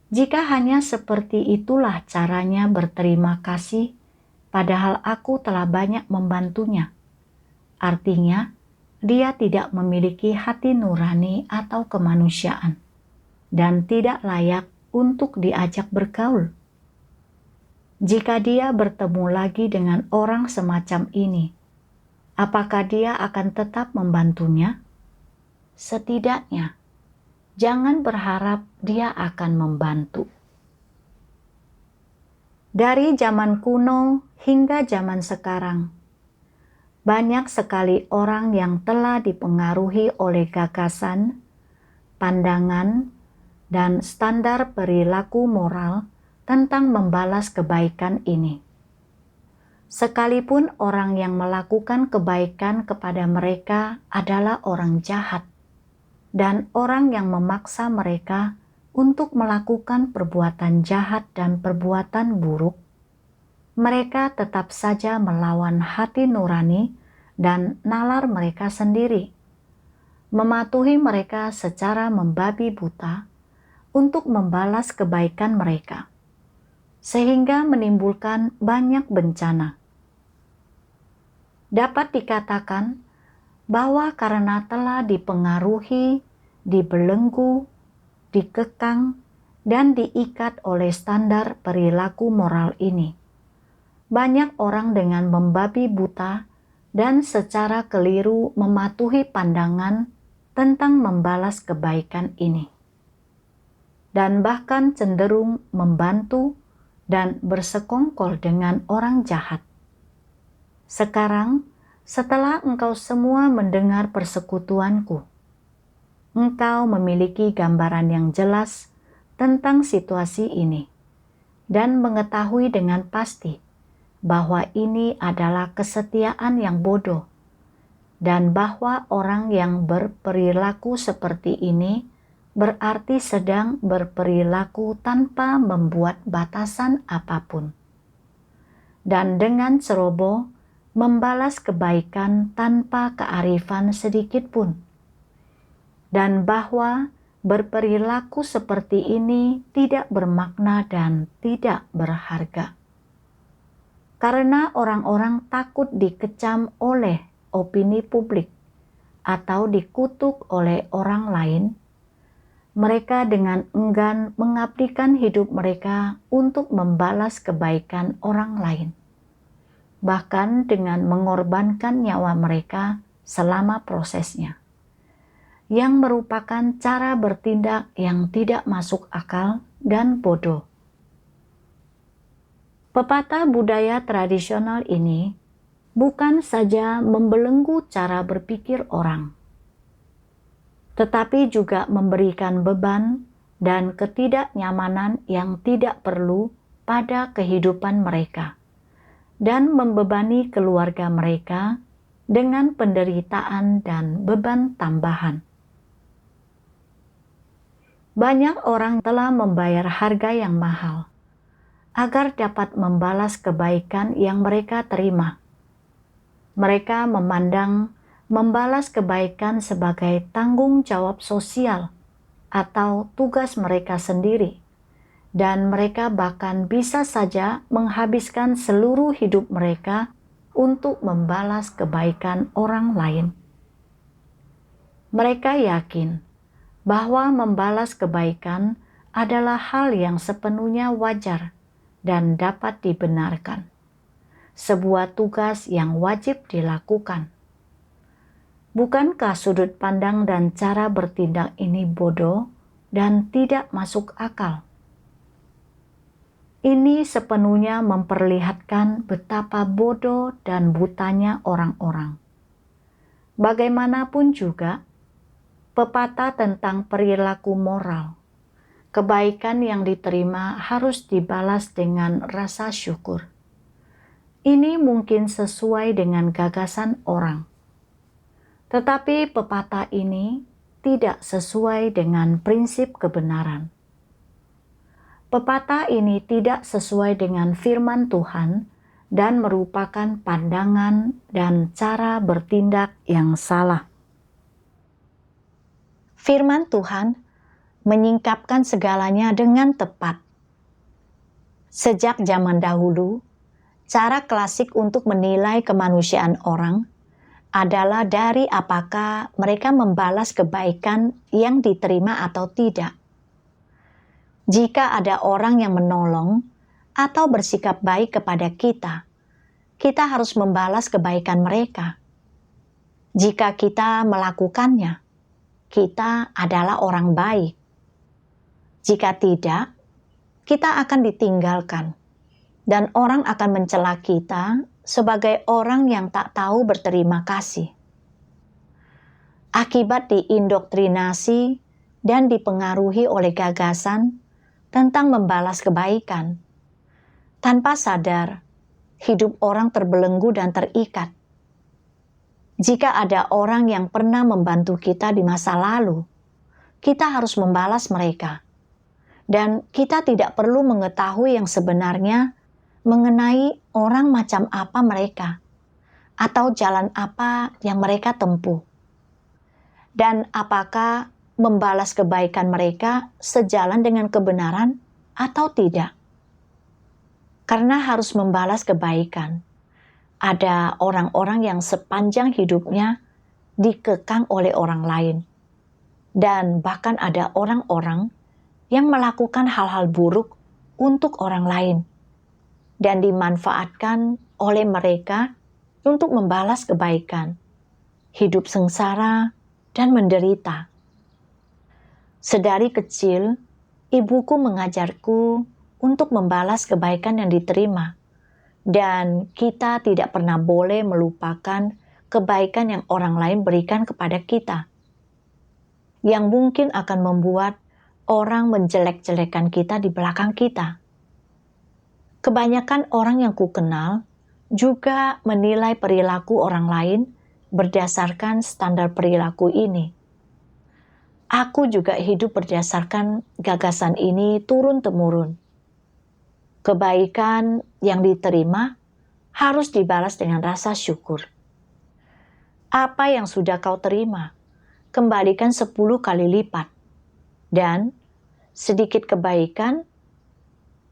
[SPEAKER 1] Jika hanya seperti itulah caranya berterima kasih, padahal aku telah banyak membantunya, artinya dia tidak memiliki hati nurani atau kemanusiaan, dan tidak layak untuk diajak bergaul. Jika dia bertemu lagi dengan orang semacam ini, apakah dia akan tetap membantunya? Setidaknya, jangan berharap dia akan membantu. Dari zaman kuno hingga zaman sekarang, banyak sekali orang yang telah dipengaruhi oleh gagasan, pandangan, dan standar perilaku moral tentang membalas kebaikan ini. Sekalipun orang yang melakukan kebaikan kepada mereka adalah orang jahat, dan orang yang memaksa mereka untuk melakukan perbuatan jahat dan perbuatan buruk, mereka tetap saja melawan hati nurani dan nalar mereka sendiri, mematuhi mereka secara membabi buta untuk membalas kebaikan mereka, sehingga menimbulkan banyak bencana. Dapat dikatakan bahwa karena telah dipengaruhi, dibelenggu, dikekang, dan diikat oleh standar perilaku moral ini, banyak orang dengan membabi buta dan secara keliru mematuhi pandangan tentang membalas kebaikan ini, dan bahkan cenderung membantu dan bersekongkol dengan orang jahat. Sekarang, setelah engkau semua mendengar persekutuanku, engkau memiliki gambaran yang jelas tentang situasi ini dan mengetahui dengan pasti bahwa ini adalah kesetiaan yang bodoh, dan bahwa orang yang berperilaku seperti ini berarti sedang berperilaku tanpa membuat batasan apapun, dan dengan ceroboh membalas kebaikan tanpa kearifan sedikit pun, dan bahwa berperilaku seperti ini tidak bermakna dan tidak berharga. Karena orang-orang takut dikecam oleh opini publik atau dikutuk oleh orang lain, mereka dengan enggan mengabdikan hidup mereka untuk membalas kebaikan orang lain, bahkan dengan mengorbankan nyawa mereka selama prosesnya, yang merupakan cara bertindak yang tidak masuk akal dan bodoh. Pepatah budaya tradisional ini bukan saja membelenggu cara berpikir orang, tetapi juga memberikan beban dan ketidaknyamanan yang tidak perlu pada kehidupan mereka, dan membebani keluarga mereka dengan penderitaan dan beban tambahan. Banyak orang telah membayar harga yang mahal agar dapat membalas kebaikan yang mereka terima. Mereka memandang membalas kebaikan sebagai tanggung jawab sosial atau tugas mereka sendiri, dan mereka bahkan bisa saja menghabiskan seluruh hidup mereka untuk membalas kebaikan orang lain. Mereka yakin bahwa membalas kebaikan adalah hal yang sepenuhnya wajar dan dapat dibenarkan. Sebuah tugas yang wajib dilakukan. Bukankah sudut pandang dan cara bertindak ini bodoh dan tidak masuk akal? Ini sepenuhnya memperlihatkan betapa bodoh dan butanya orang-orang. Bagaimanapun juga, pepatah tentang perilaku moral, kebaikan yang diterima harus dibalas dengan rasa syukur. Ini mungkin sesuai dengan gagasan orang. Tetapi pepatah ini tidak sesuai dengan prinsip kebenaran. Pepatah ini tidak sesuai dengan firman Tuhan dan merupakan pandangan dan cara bertindak yang salah. Firman Tuhan menyingkapkan segalanya dengan tepat. Sejak zaman dahulu, cara klasik untuk menilai kemanusiaan orang adalah dari apakah mereka membalas kebaikan yang diterima atau tidak. Jika ada orang yang menolong atau bersikap baik kepada kita, kita harus membalas kebaikan mereka. Jika kita melakukannya, kita adalah orang baik. Jika tidak, kita akan ditinggalkan, dan orang akan mencela kita sebagai orang yang tak tahu berterima kasih. Akibat diindoktrinasi dan dipengaruhi oleh gagasan tentang membalas kebaikan, tanpa sadar, hidup orang terbelenggu dan terikat. Jika ada orang yang pernah membantu kita di masa lalu, kita harus membalas mereka. Dan kita tidak perlu mengetahui yang sebenarnya mengenai orang macam apa mereka, atau jalan apa yang mereka tempuh. Dan apakah membalas kebaikan mereka sejalan dengan kebenaran atau tidak. Karena harus membalas kebaikan, ada orang-orang yang sepanjang hidupnya dikekang oleh orang lain. Dan bahkan ada orang-orang yang melakukan hal-hal buruk untuk orang lain dan dimanfaatkan oleh mereka untuk membalas kebaikan, hidup sengsara dan menderita. Sedari kecil, ibuku mengajarku untuk membalas kebaikan yang diterima, dan kita tidak pernah boleh melupakan kebaikan yang orang lain berikan kepada kita, yang mungkin akan membuat orang menjelek-jelekan kita di belakang kita. Kebanyakan orang yang kukenal juga menilai perilaku orang lain berdasarkan standar perilaku ini. Aku juga hidup berdasarkan gagasan ini turun-temurun. Kebaikan yang diterima harus dibalas dengan rasa syukur. Apa yang sudah kau terima, kembalikan 10 kali lipat. Dan sedikit kebaikan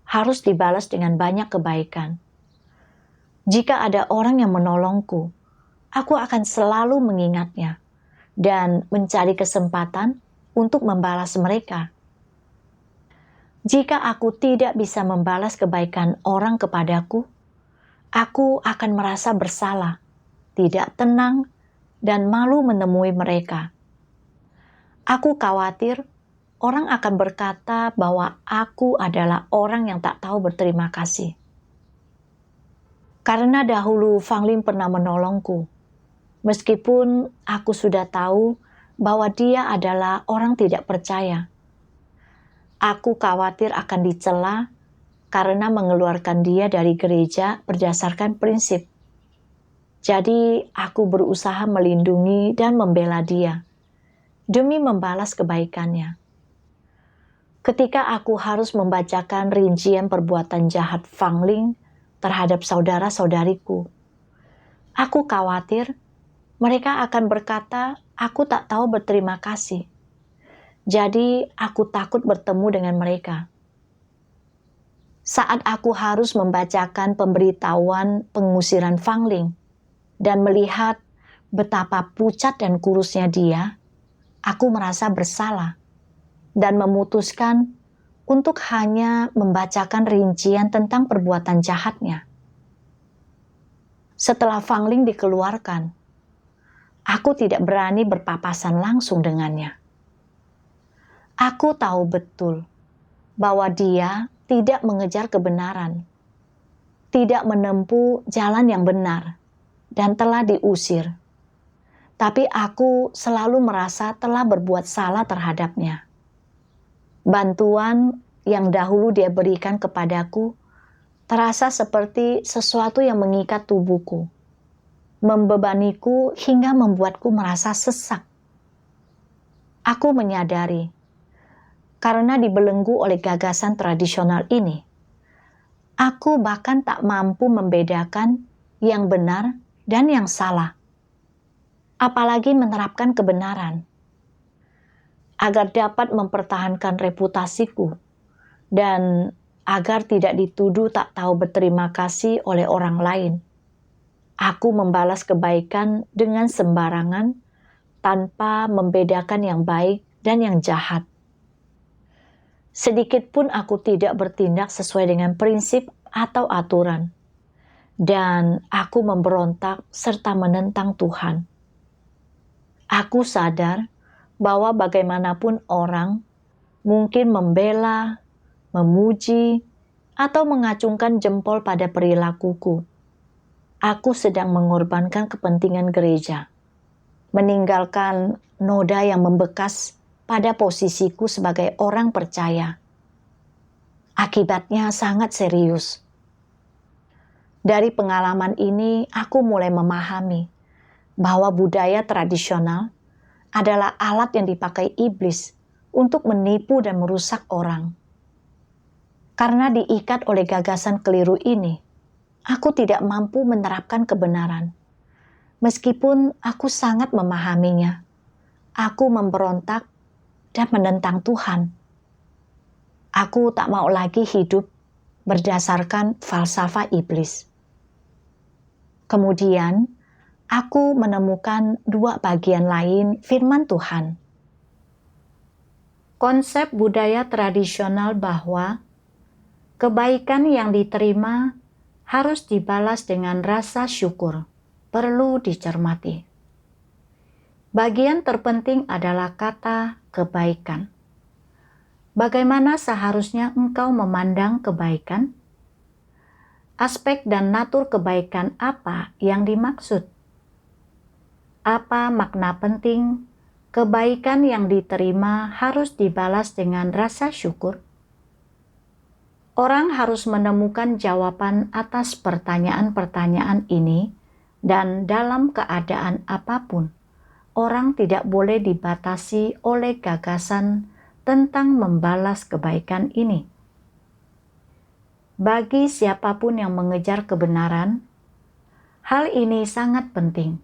[SPEAKER 1] harus dibalas dengan banyak kebaikan. Jika ada orang yang menolongku, aku akan selalu mengingatnya dan mencari kesempatan untuk membalas mereka. Jika aku tidak bisa membalas kebaikan orang kepadaku, aku akan merasa bersalah, tidak tenang, dan malu menemui mereka. Aku khawatir orang akan berkata bahwa aku adalah orang yang tak tahu berterima kasih. Karena dahulu Fang Ling pernah menolongku, meskipun aku sudah tahu bahwa dia adalah orang tidak percaya. Aku khawatir akan dicela karena mengeluarkan dia dari gereja berdasarkan prinsip. Jadi aku berusaha melindungi dan membela dia demi membalas kebaikannya. Ketika aku harus membacakan rincian perbuatan jahat Fang Ling terhadap saudara-saudariku, aku khawatir mereka akan berkata, aku tak tahu berterima kasih. Jadi aku takut bertemu dengan mereka. Saat aku harus membacakan pemberitahuan pengusiran Fang Ling dan melihat betapa pucat dan kurusnya dia, aku merasa bersalah dan memutuskan untuk hanya membacakan rincian tentang perbuatan jahatnya. Setelah Fang Ling dikeluarkan, aku tidak berani berpapasan langsung dengannya. Aku tahu betul bahwa dia tidak mengejar kebenaran, tidak menempuh jalan yang benar, dan telah diusir. Tapi aku selalu merasa telah berbuat salah terhadapnya. Bantuan yang dahulu dia berikan kepadaku terasa seperti sesuatu yang mengikat tubuhku, membebaniku hingga membuatku merasa sesak. Aku menyadari, karena dibelenggu oleh gagasan tradisional ini, aku bahkan tak mampu membedakan yang benar dan yang salah, apalagi menerapkan kebenaran. Agar dapat mempertahankan reputasiku dan agar tidak dituduh tak tahu berterima kasih oleh orang lain, aku membalas kebaikan dengan sembarangan tanpa membedakan yang baik dan yang jahat. Sedikit pun aku tidak bertindak sesuai dengan prinsip atau aturan, dan aku memberontak serta menentang Tuhan. Aku sadar bahwa bagaimanapun orang mungkin membela, memuji, atau mengacungkan jempol pada perilakuku, aku sedang mengorbankan kepentingan gereja, meninggalkan noda yang membekas pada posisiku sebagai orang percaya. Akibatnya sangat serius. Dari pengalaman ini, aku mulai memahami bahwa budaya tradisional adalah alat yang dipakai iblis untuk menipu dan merusak orang. Karena diikat oleh gagasan keliru ini, aku tidak mampu menerapkan kebenaran. Meskipun aku sangat memahaminya, aku memberontak dan menentang Tuhan. Aku tak mau lagi hidup berdasarkan falsafah iblis. Kemudian, aku menemukan dua bagian lain firman Tuhan. Konsep budaya tradisional bahwa kebaikan yang diterima harus dibalas dengan rasa syukur perlu dicermati. Bagian terpenting adalah kata kebaikan. Bagaimana seharusnya engkau memandang kebaikan? Aspek dan natur kebaikan apa yang dimaksud? Apa makna penting kebaikan yang diterima harus dibalas dengan rasa syukur? Orang harus menemukan jawaban atas pertanyaan-pertanyaan ini, dan dalam keadaan apapun, orang tidak boleh dibatasi oleh gagasan tentang membalas kebaikan ini. Bagi siapapun yang mengejar kebenaran, hal ini sangat penting.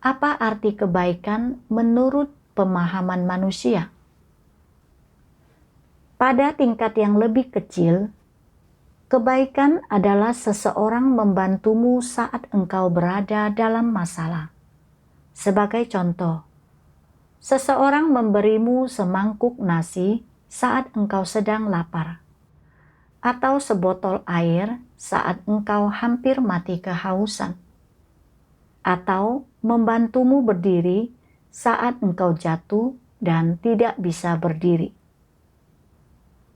[SPEAKER 1] Apa arti kebaikan menurut pemahaman manusia? Pada tingkat yang lebih kecil, kebaikan adalah seseorang membantumu saat engkau berada dalam masalah. Sebagai contoh, seseorang memberimu semangkuk nasi saat engkau sedang lapar, atau sebotol air saat engkau hampir mati kehausan, atau membantumu berdiri saat engkau jatuh dan tidak bisa berdiri.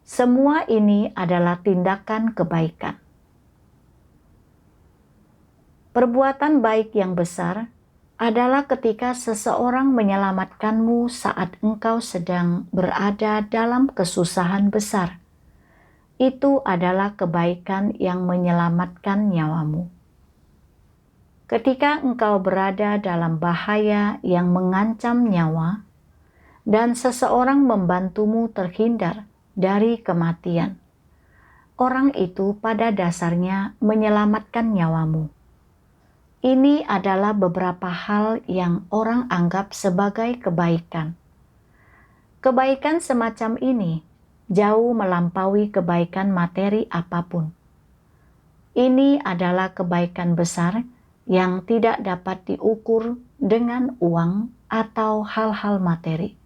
[SPEAKER 1] Semua ini adalah tindakan kebaikan. Perbuatan baik yang besar adalah ketika seseorang menyelamatkanmu saat engkau sedang berada dalam kesusahan besar. Itu adalah kebaikan yang menyelamatkan nyawamu. Ketika engkau berada dalam bahaya yang mengancam nyawa, dan seseorang membantumu terhindar dari kematian, orang itu pada dasarnya menyelamatkan nyawamu. Ini adalah beberapa hal yang orang anggap sebagai kebaikan. Kebaikan semacam ini jauh melampaui kebaikan materi apapun. Ini adalah kebaikan besar yang tidak dapat diukur dengan uang atau hal-hal materi.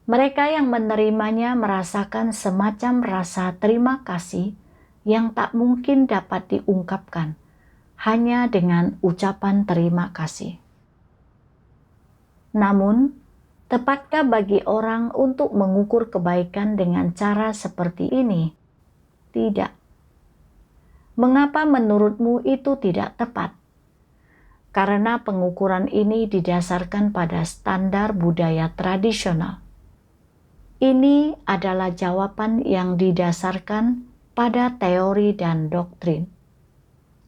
[SPEAKER 1] Mereka yang menerimanya merasakan semacam rasa terima kasih yang tak mungkin dapat diungkapkan hanya dengan ucapan terima kasih. Namun, tepatkah bagi orang untuk mengukur kebaikan dengan cara seperti ini? Tidak. Mengapa menurutmu itu tidak tepat? Karena pengukuran ini didasarkan pada standar budaya tradisional. Ini adalah jawaban yang didasarkan pada teori dan doktrin.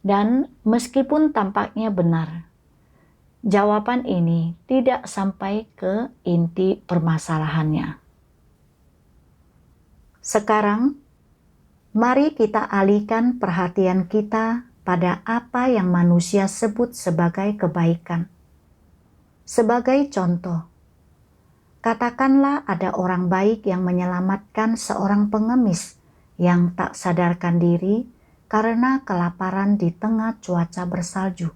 [SPEAKER 1] Dan meskipun tampaknya benar, jawaban ini tidak sampai ke inti permasalahannya. Sekarang, mari kita alihkan perhatian kita pada apa yang manusia sebut sebagai kebaikan. Sebagai contoh, katakanlah ada orang baik yang menyelamatkan seorang pengemis yang tak sadarkan diri karena kelaparan di tengah cuaca bersalju.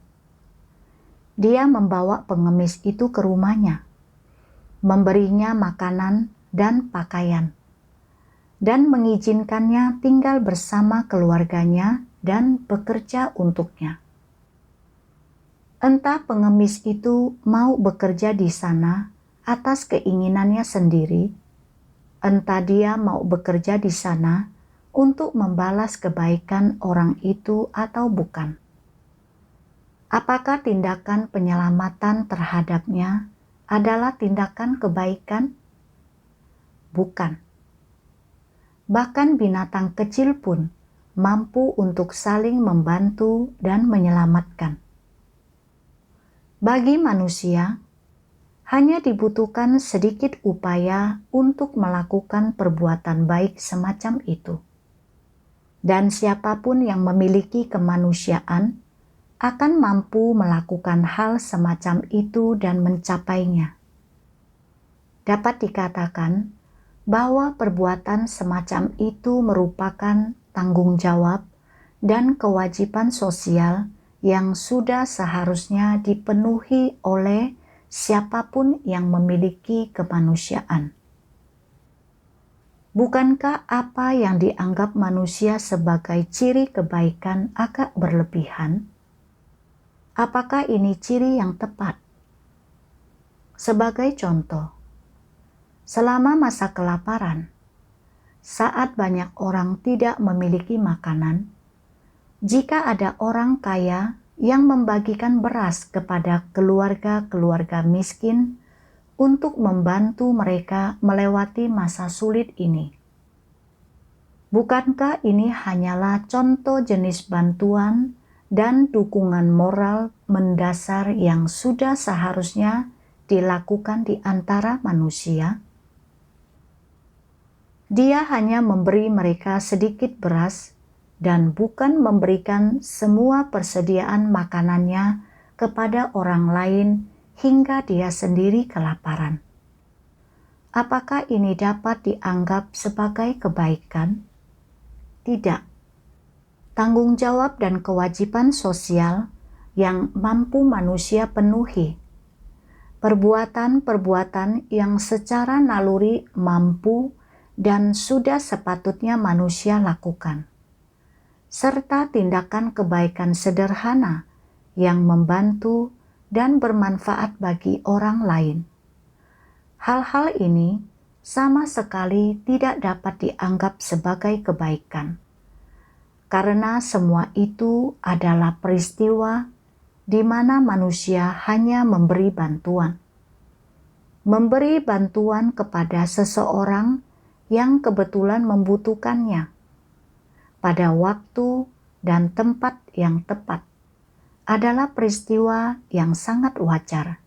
[SPEAKER 1] Dia membawa pengemis itu ke rumahnya, memberinya makanan dan pakaian, dan mengizinkannya tinggal bersama keluarganya dan bekerja untuknya. Entah pengemis itu mau bekerja di sana atas keinginannya sendiri, entah dia mau bekerja di sana untuk membalas kebaikan orang itu atau bukan. Apakah tindakan penyelamatan terhadapnya adalah tindakan kebaikan? Bukan. Bahkan binatang kecil pun mampu untuk saling membantu dan menyelamatkan. Bagi manusia, hanya dibutuhkan sedikit upaya untuk melakukan perbuatan baik semacam itu. Dan siapapun yang memiliki kemanusiaan akan mampu melakukan hal semacam itu dan mencapainya. Dapat dikatakan bahwa perbuatan semacam itu merupakan tanggung jawab dan kewajiban sosial yang sudah seharusnya dipenuhi oleh siapapun yang memiliki kemanusiaan. Bukankah apa yang dianggap manusia sebagai ciri kebaikan agak berlebihan? Apakah ini ciri yang tepat? Sebagai contoh, selama masa kelaparan, saat banyak orang tidak memiliki makanan, jika ada orang kaya yang membagikan beras kepada keluarga-keluarga miskin untuk membantu mereka melewati masa sulit ini. Bukankah ini hanyalah contoh jenis bantuan dan dukungan moral mendasar yang sudah seharusnya dilakukan di antara manusia? Dia hanya memberi mereka sedikit beras dan bukan memberikan semua persediaan makanannya kepada orang lain hingga dia sendiri kelaparan. Apakah ini dapat dianggap sebagai kebaikan? Tidak. Tanggung jawab dan kewajiban sosial yang mampu manusia penuhi. Perbuatan-perbuatan yang secara naluri mampu dan sudah sepatutnya manusia lakukan. Serta tindakan kebaikan sederhana yang membantu dan bermanfaat bagi orang lain. Hal-hal ini sama sekali tidak dapat dianggap sebagai kebaikan, karena semua itu adalah peristiwa di mana manusia hanya memberi bantuan. Memberi bantuan kepada seseorang yang kebetulan membutuhkannya pada waktu dan tempat yang tepat adalah peristiwa yang sangat wajar.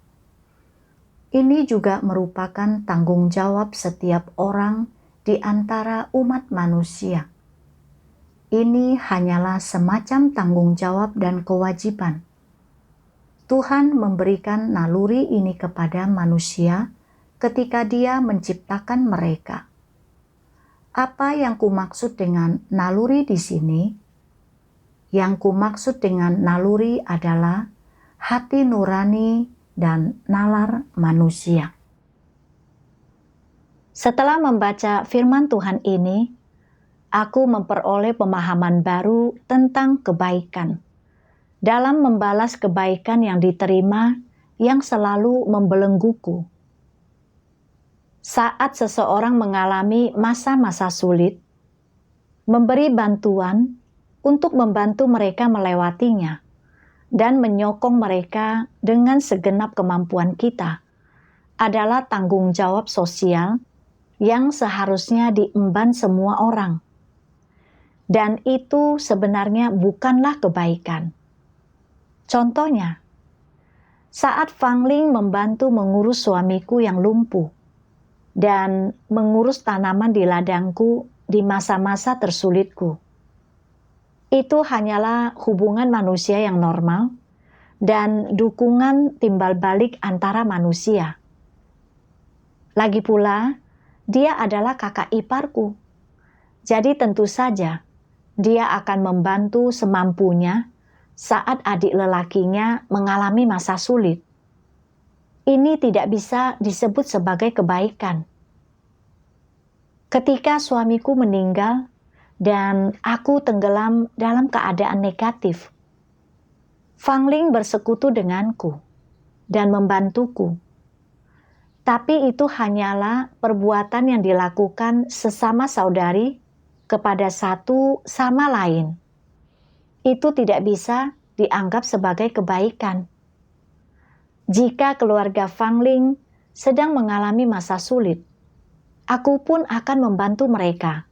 [SPEAKER 1] Ini juga merupakan tanggung jawab setiap orang di antara umat manusia. Ini hanyalah semacam tanggung jawab dan kewajiban. Tuhan memberikan naluri ini kepada manusia ketika Dia menciptakan mereka. Apa yang kumaksud dengan naluri di sini? Yang kumaksud dengan naluri adalah hati nurani dan nalar manusia. Setelah membaca firman Tuhan ini, aku memperoleh pemahaman baru tentang kebaikan. Dalam membalas kebaikan yang diterima yang selalu membelengguku. Saat seseorang mengalami masa-masa sulit, memberi bantuan untuk membantu mereka melewatinya dan menyokong mereka dengan segenap kemampuan kita adalah tanggung jawab sosial yang seharusnya diemban semua orang. Dan itu sebenarnya bukanlah kebaikan. Contohnya, saat Fangling membantu mengurus suamiku yang lumpuh dan mengurus tanaman di ladangku di masa-masa tersulitku. Itu hanyalah hubungan manusia yang normal dan dukungan timbal balik antara manusia. Lagi pula, dia adalah kakak iparku. Jadi tentu saja, dia akan membantu semampunya saat adik lelakinya mengalami masa sulit. Ini tidak bisa disebut sebagai kebaikan. Ketika suamiku meninggal dan aku tenggelam dalam keadaan negatif, Fangling bersekutu denganku dan membantuku. Tapi itu hanyalah perbuatan yang dilakukan sesama saudari kepada satu sama lain. Itu tidak bisa dianggap sebagai kebaikan. Jika keluarga Fangling sedang mengalami masa sulit, aku pun akan membantu mereka.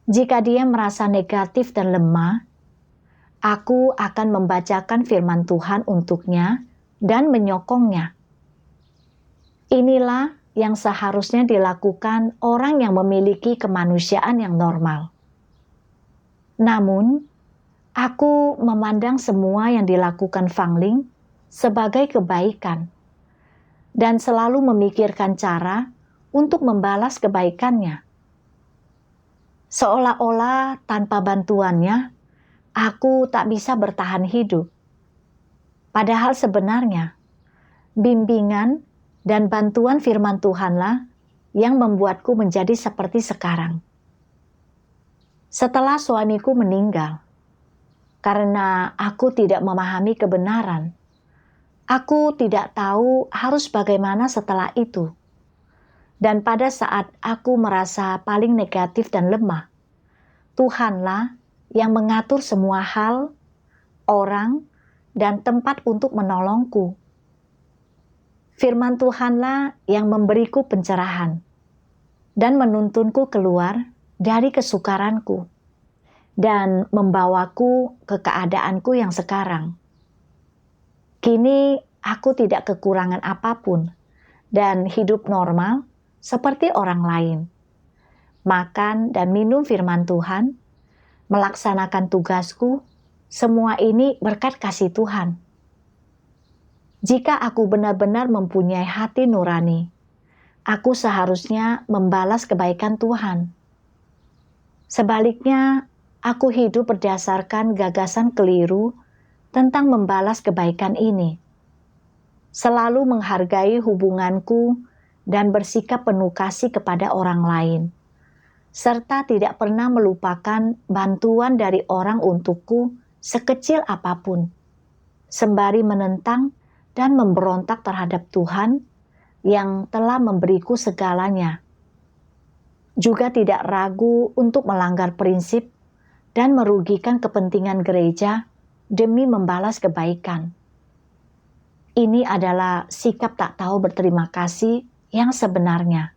[SPEAKER 1] Jika dia merasa negatif dan lemah, aku akan membacakan firman Tuhan untuknya dan menyokongnya. Inilah yang seharusnya dilakukan orang yang memiliki kemanusiaan yang normal. Namun, aku memandang semua yang dilakukan Fangling sebagai kebaikan dan selalu memikirkan cara untuk membalas kebaikannya. Seolah-olah tanpa bantuannya, aku tak bisa bertahan hidup. Padahal sebenarnya, bimbingan dan bantuan firman Tuhanlah yang membuatku menjadi seperti sekarang. Setelah suamiku meninggal, karena aku tidak memahami kebenaran, aku tidak tahu harus bagaimana setelah itu. Dan pada saat aku merasa paling negatif dan lemah, Tuhanlah yang mengatur semua hal, orang, dan tempat untuk menolongku. Firman Tuhanlah yang memberiku pencerahan dan menuntunku keluar dari kesukaranku dan membawaku ke keadaanku yang sekarang. Kini aku tidak kekurangan apapun dan hidup normal seperti orang lain. Makan dan minum firman Tuhan, melaksanakan tugasku, semua ini berkat kasih Tuhan. Jika aku benar-benar mempunyai hati nurani, aku seharusnya membalas kebaikan Tuhan. Sebaliknya, aku hidup berdasarkan gagasan keliru tentang membalas kebaikan ini. Selalu menghargai hubunganku dan bersikap penuh kasih kepada orang lain, serta tidak pernah melupakan bantuan dari orang untukku sekecil apapun, sembari menentang dan memberontak terhadap Tuhan yang telah memberiku segalanya. Juga tidak ragu untuk melanggar prinsip dan merugikan kepentingan gereja demi membalas kebaikan. Ini adalah sikap tak tahu berterima kasih yang sebenarnya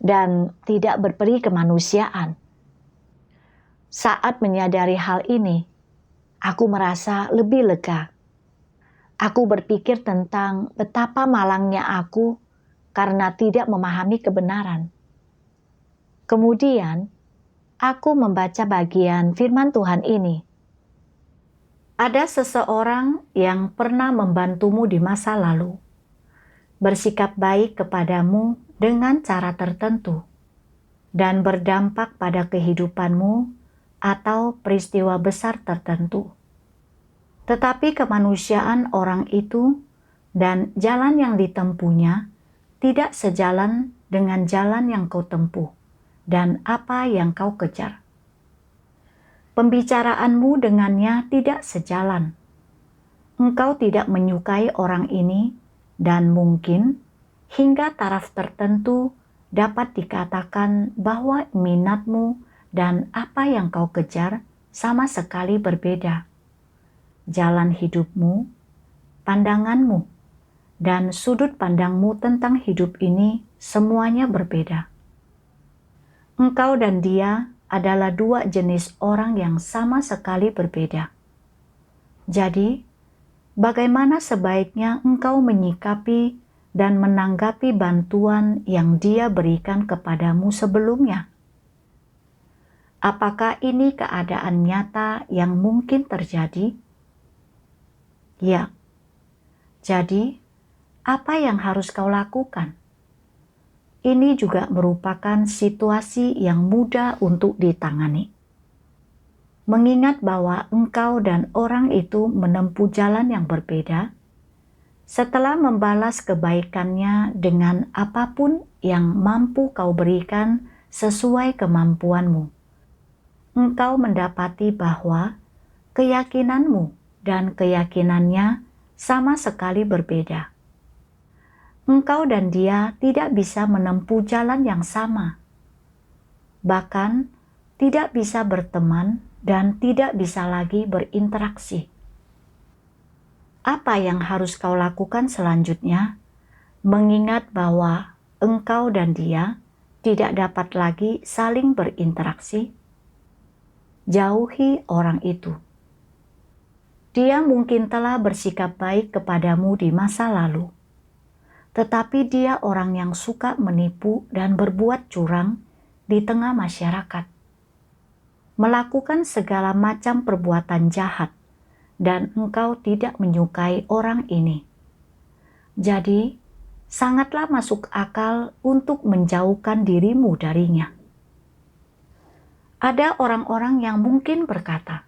[SPEAKER 1] dan tidak berperi kemanusiaan. Saat menyadari hal ini, aku merasa lebih lega. Aku berpikir tentang betapa malangnya aku karena tidak memahami kebenaran. Kemudian, aku membaca bagian firman Tuhan ini. Ada seseorang yang pernah membantumu di masa lalu, bersikap baik kepadamu dengan cara tertentu, dan berdampak pada kehidupanmu atau peristiwa besar tertentu. Tetapi kemanusiaan orang itu dan jalan yang ditempuhnya tidak sejalan dengan jalan yang kau tempuh dan apa yang kau kejar. Pembicaraanmu dengannya tidak sejalan. Engkau tidak menyukai orang ini dan mungkin hingga taraf tertentu dapat dikatakan bahwa minatmu dan apa yang kau kejar sama sekali berbeda. Jalan hidupmu, pandanganmu, dan sudut pandangmu tentang hidup ini semuanya berbeda. Engkau dan dia adalah dua jenis orang yang sama sekali berbeda. Jadi, bagaimana sebaiknya engkau menyikapi dan menanggapi bantuan yang dia berikan kepadamu sebelumnya? Apakah ini keadaan nyata yang mungkin terjadi? Ya. Jadi, apa yang harus kau lakukan? Ini juga merupakan situasi yang mudah untuk ditangani. Mengingat bahwa engkau dan orang itu menempuh jalan yang berbeda, setelah membalas kebaikannya dengan apapun yang mampu kau berikan sesuai kemampuanmu, engkau mendapati bahwa keyakinanmu dan keyakinannya sama sekali berbeda. Engkau dan dia tidak bisa menempuh jalan yang sama, bahkan tidak bisa berteman dan tidak bisa lagi berinteraksi. Apa yang harus kau lakukan selanjutnya? Mengingat bahwa engkau dan dia tidak dapat lagi saling berinteraksi, jauhi orang itu. Dia mungkin telah bersikap baik kepadamu di masa lalu, tetapi dia orang yang suka menipu dan berbuat curang di tengah masyarakat, melakukan segala macam perbuatan jahat, dan engkau tidak menyukai orang ini. Jadi, sangatlah masuk akal untuk menjauhkan dirimu darinya. Ada orang-orang yang mungkin berkata,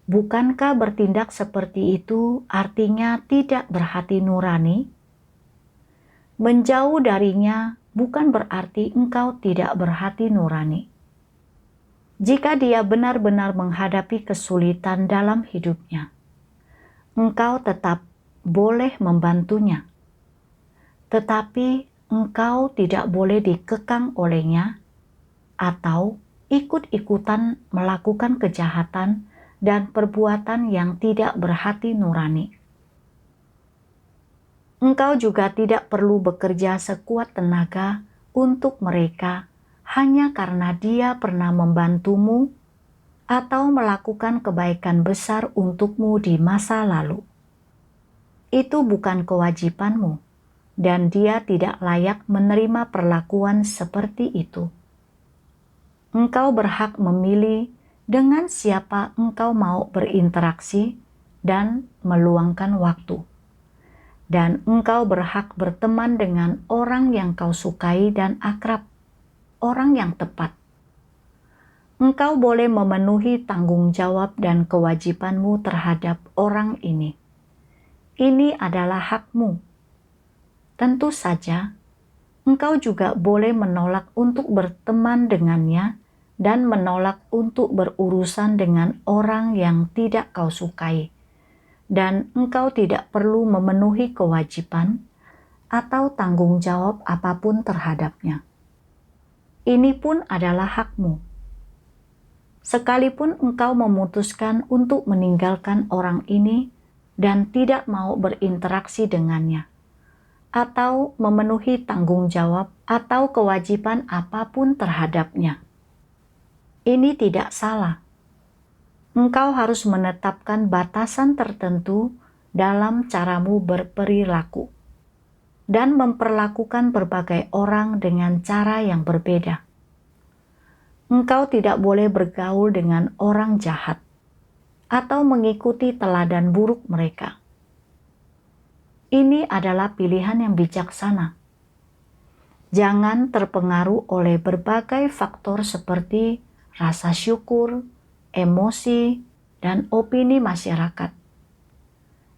[SPEAKER 1] "Bukankah bertindak seperti itu artinya tidak berhati nurani?" Menjauh darinya bukan berarti engkau tidak berhati nurani. Jika dia benar-benar menghadapi kesulitan dalam hidupnya, engkau tetap boleh membantunya. Tetapi engkau tidak boleh dikekang olehnya atau ikut-ikutan melakukan kejahatan dan perbuatan yang tidak berhati nurani. Engkau juga tidak perlu bekerja sekuat tenaga untuk mereka hanya karena dia pernah membantumu atau melakukan kebaikan besar untukmu di masa lalu. Itu bukan kewajibanmu, dan dia tidak layak menerima perlakuan seperti itu. Engkau berhak memilih dengan siapa engkau mau berinteraksi dan meluangkan waktu. Dan engkau berhak berteman dengan orang yang kau sukai dan akrab, orang yang tepat. Engkau boleh memenuhi tanggung jawab dan kewajibanmu terhadap orang ini. Ini adalah hakmu. Tentu saja, engkau juga boleh menolak untuk berteman dengannya dan menolak untuk berurusan dengan orang yang tidak kau sukai. Dan engkau tidak perlu memenuhi kewajiban atau tanggung jawab apapun terhadapnya. Ini pun adalah hakmu. Sekalipun engkau memutuskan untuk meninggalkan orang ini dan tidak mau berinteraksi dengannya, atau memenuhi tanggung jawab atau kewajiban apapun terhadapnya, ini tidak salah. Engkau harus menetapkan batasan tertentu dalam caramu berperilaku dan memperlakukan berbagai orang dengan cara yang berbeda. Engkau tidak boleh bergaul dengan orang jahat atau mengikuti teladan buruk mereka. Ini adalah pilihan yang bijaksana. Jangan terpengaruh oleh berbagai faktor seperti rasa syukur, emosi, dan opini masyarakat.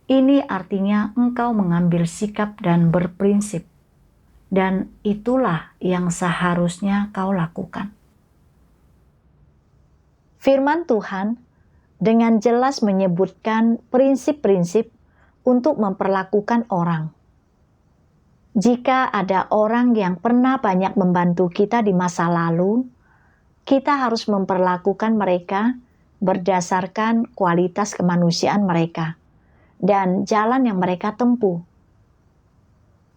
[SPEAKER 1] Ini artinya engkau mengambil sikap dan berprinsip. dan itulah yang seharusnya kau lakukan. Firman Tuhan dengan jelas menyebutkan prinsip-prinsip untuk memperlakukan orang. Jika ada orang yang pernah banyak membantu kita di masa lalu, kita harus memperlakukan mereka berdasarkan kualitas kemanusiaan mereka dan jalan yang mereka tempuh.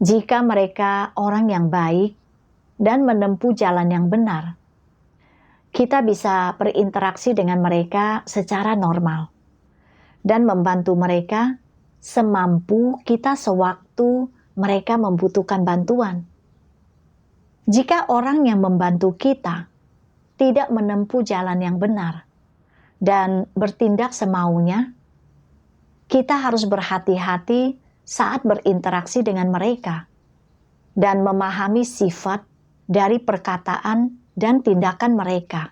[SPEAKER 1] Jika mereka orang yang baik dan menempuh jalan yang benar, kita bisa berinteraksi dengan mereka secara normal dan membantu mereka semampu kita sewaktu mereka membutuhkan bantuan. Jika orang yang membantu kita tidak menempuh jalan yang benar dan bertindak semaunya, kita harus berhati-hati saat berinteraksi dengan mereka dan memahami sifat dari perkataan dan tindakan mereka.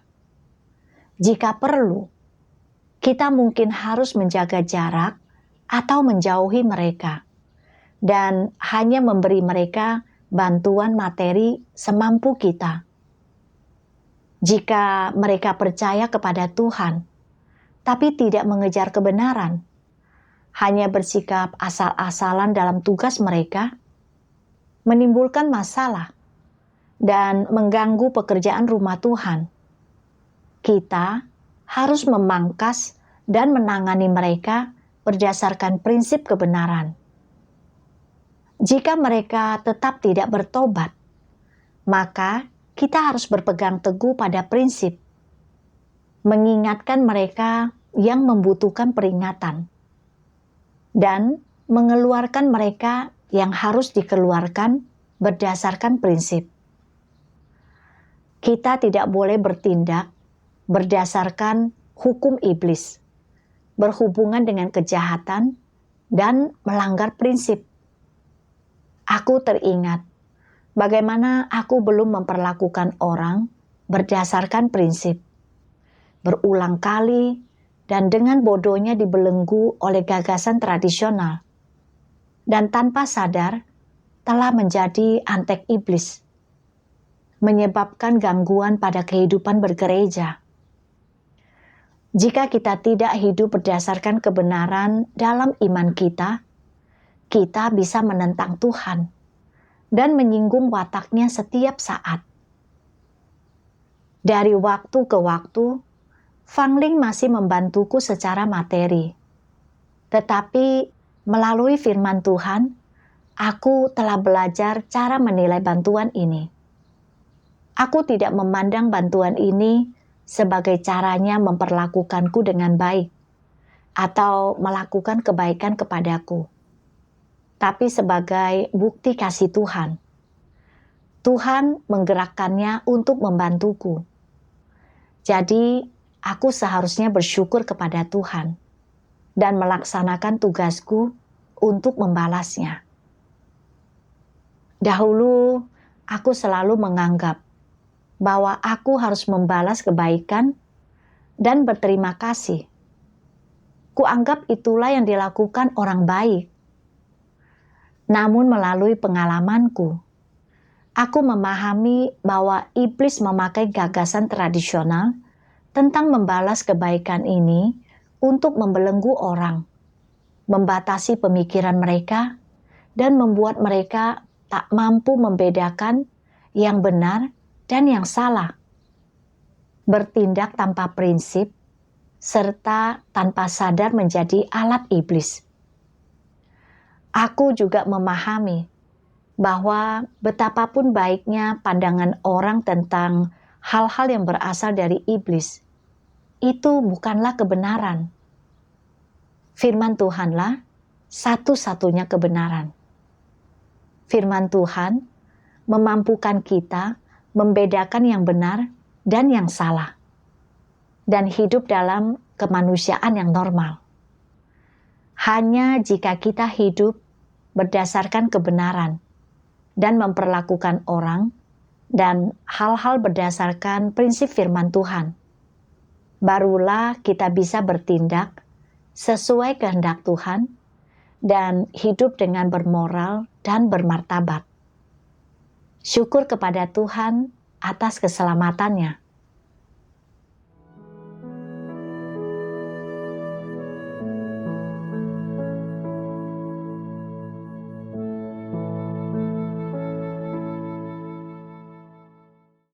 [SPEAKER 1] Jika perlu, kita mungkin harus menjaga jarak atau menjauhi mereka dan hanya memberi mereka bantuan materi semampu kita. Jika mereka percaya kepada Tuhan, tapi tidak mengejar kebenaran, hanya bersikap asal-asalan dalam tugas mereka, menimbulkan masalah dan mengganggu pekerjaan rumah Tuhan. Kita harus memangkas dan menangani mereka berdasarkan prinsip kebenaran. Jika mereka tetap tidak bertobat, maka kita harus berpegang teguh pada prinsip, mengingatkan mereka yang membutuhkan peringatan, dan mengeluarkan mereka yang harus dikeluarkan berdasarkan prinsip. Kita tidak boleh bertindak berdasarkan hukum iblis, berhubungan dengan kejahatan, dan melanggar prinsip. Aku teringat bagaimana aku belum memperlakukan orang berdasarkan prinsip. Berulang kali dan dengan bodohnya dibelenggu oleh gagasan tradisional. Dan tanpa sadar telah menjadi antek iblis. Menyebabkan gangguan pada kehidupan bergereja. Jika kita tidak hidup berdasarkan kebenaran dalam iman kita bisa menentang Tuhan dan menyinggung wataknya setiap saat. Dari waktu ke waktu, Fangling masih membantuku secara materi. Tetapi melalui firman Tuhan, aku telah belajar cara menilai bantuan ini. Aku tidak memandang bantuan ini sebagai caranya memperlakukanku dengan baik atau melakukan kebaikan kepadaku, tapi sebagai bukti kasih Tuhan. Tuhan menggerakkannya untuk membantuku. Jadi, aku seharusnya bersyukur kepada Tuhan dan melaksanakan tugasku untuk membalasnya. Dahulu, aku selalu menganggap bahwa aku harus membalas kebaikan dan berterima kasih. Kuanggap itulah yang dilakukan orang baik. Namun melalui pengalamanku, aku memahami bahwa iblis memakai gagasan tradisional tentang membalas kebaikan ini untuk membelenggu orang, membatasi pemikiran mereka, dan membuat mereka tak mampu membedakan yang benar dan yang salah. Bertindak tanpa prinsip, serta tanpa sadar menjadi alat iblis. Aku juga memahami bahwa betapapun baiknya pandangan orang tentang hal-hal yang berasal dari iblis, itu bukanlah kebenaran. Firman Tuhanlah satu-satunya kebenaran. Firman Tuhan memampukan kita membedakan yang benar dan yang salah, dan hidup dalam kemanusiaan yang normal. Hanya jika kita hidup berdasarkan kebenaran dan memperlakukan orang dan hal-hal berdasarkan prinsip firman Tuhan, barulah kita bisa bertindak sesuai kehendak Tuhan dan hidup dengan bermoral dan bermartabat. Syukur kepada Tuhan atas keselamatannya.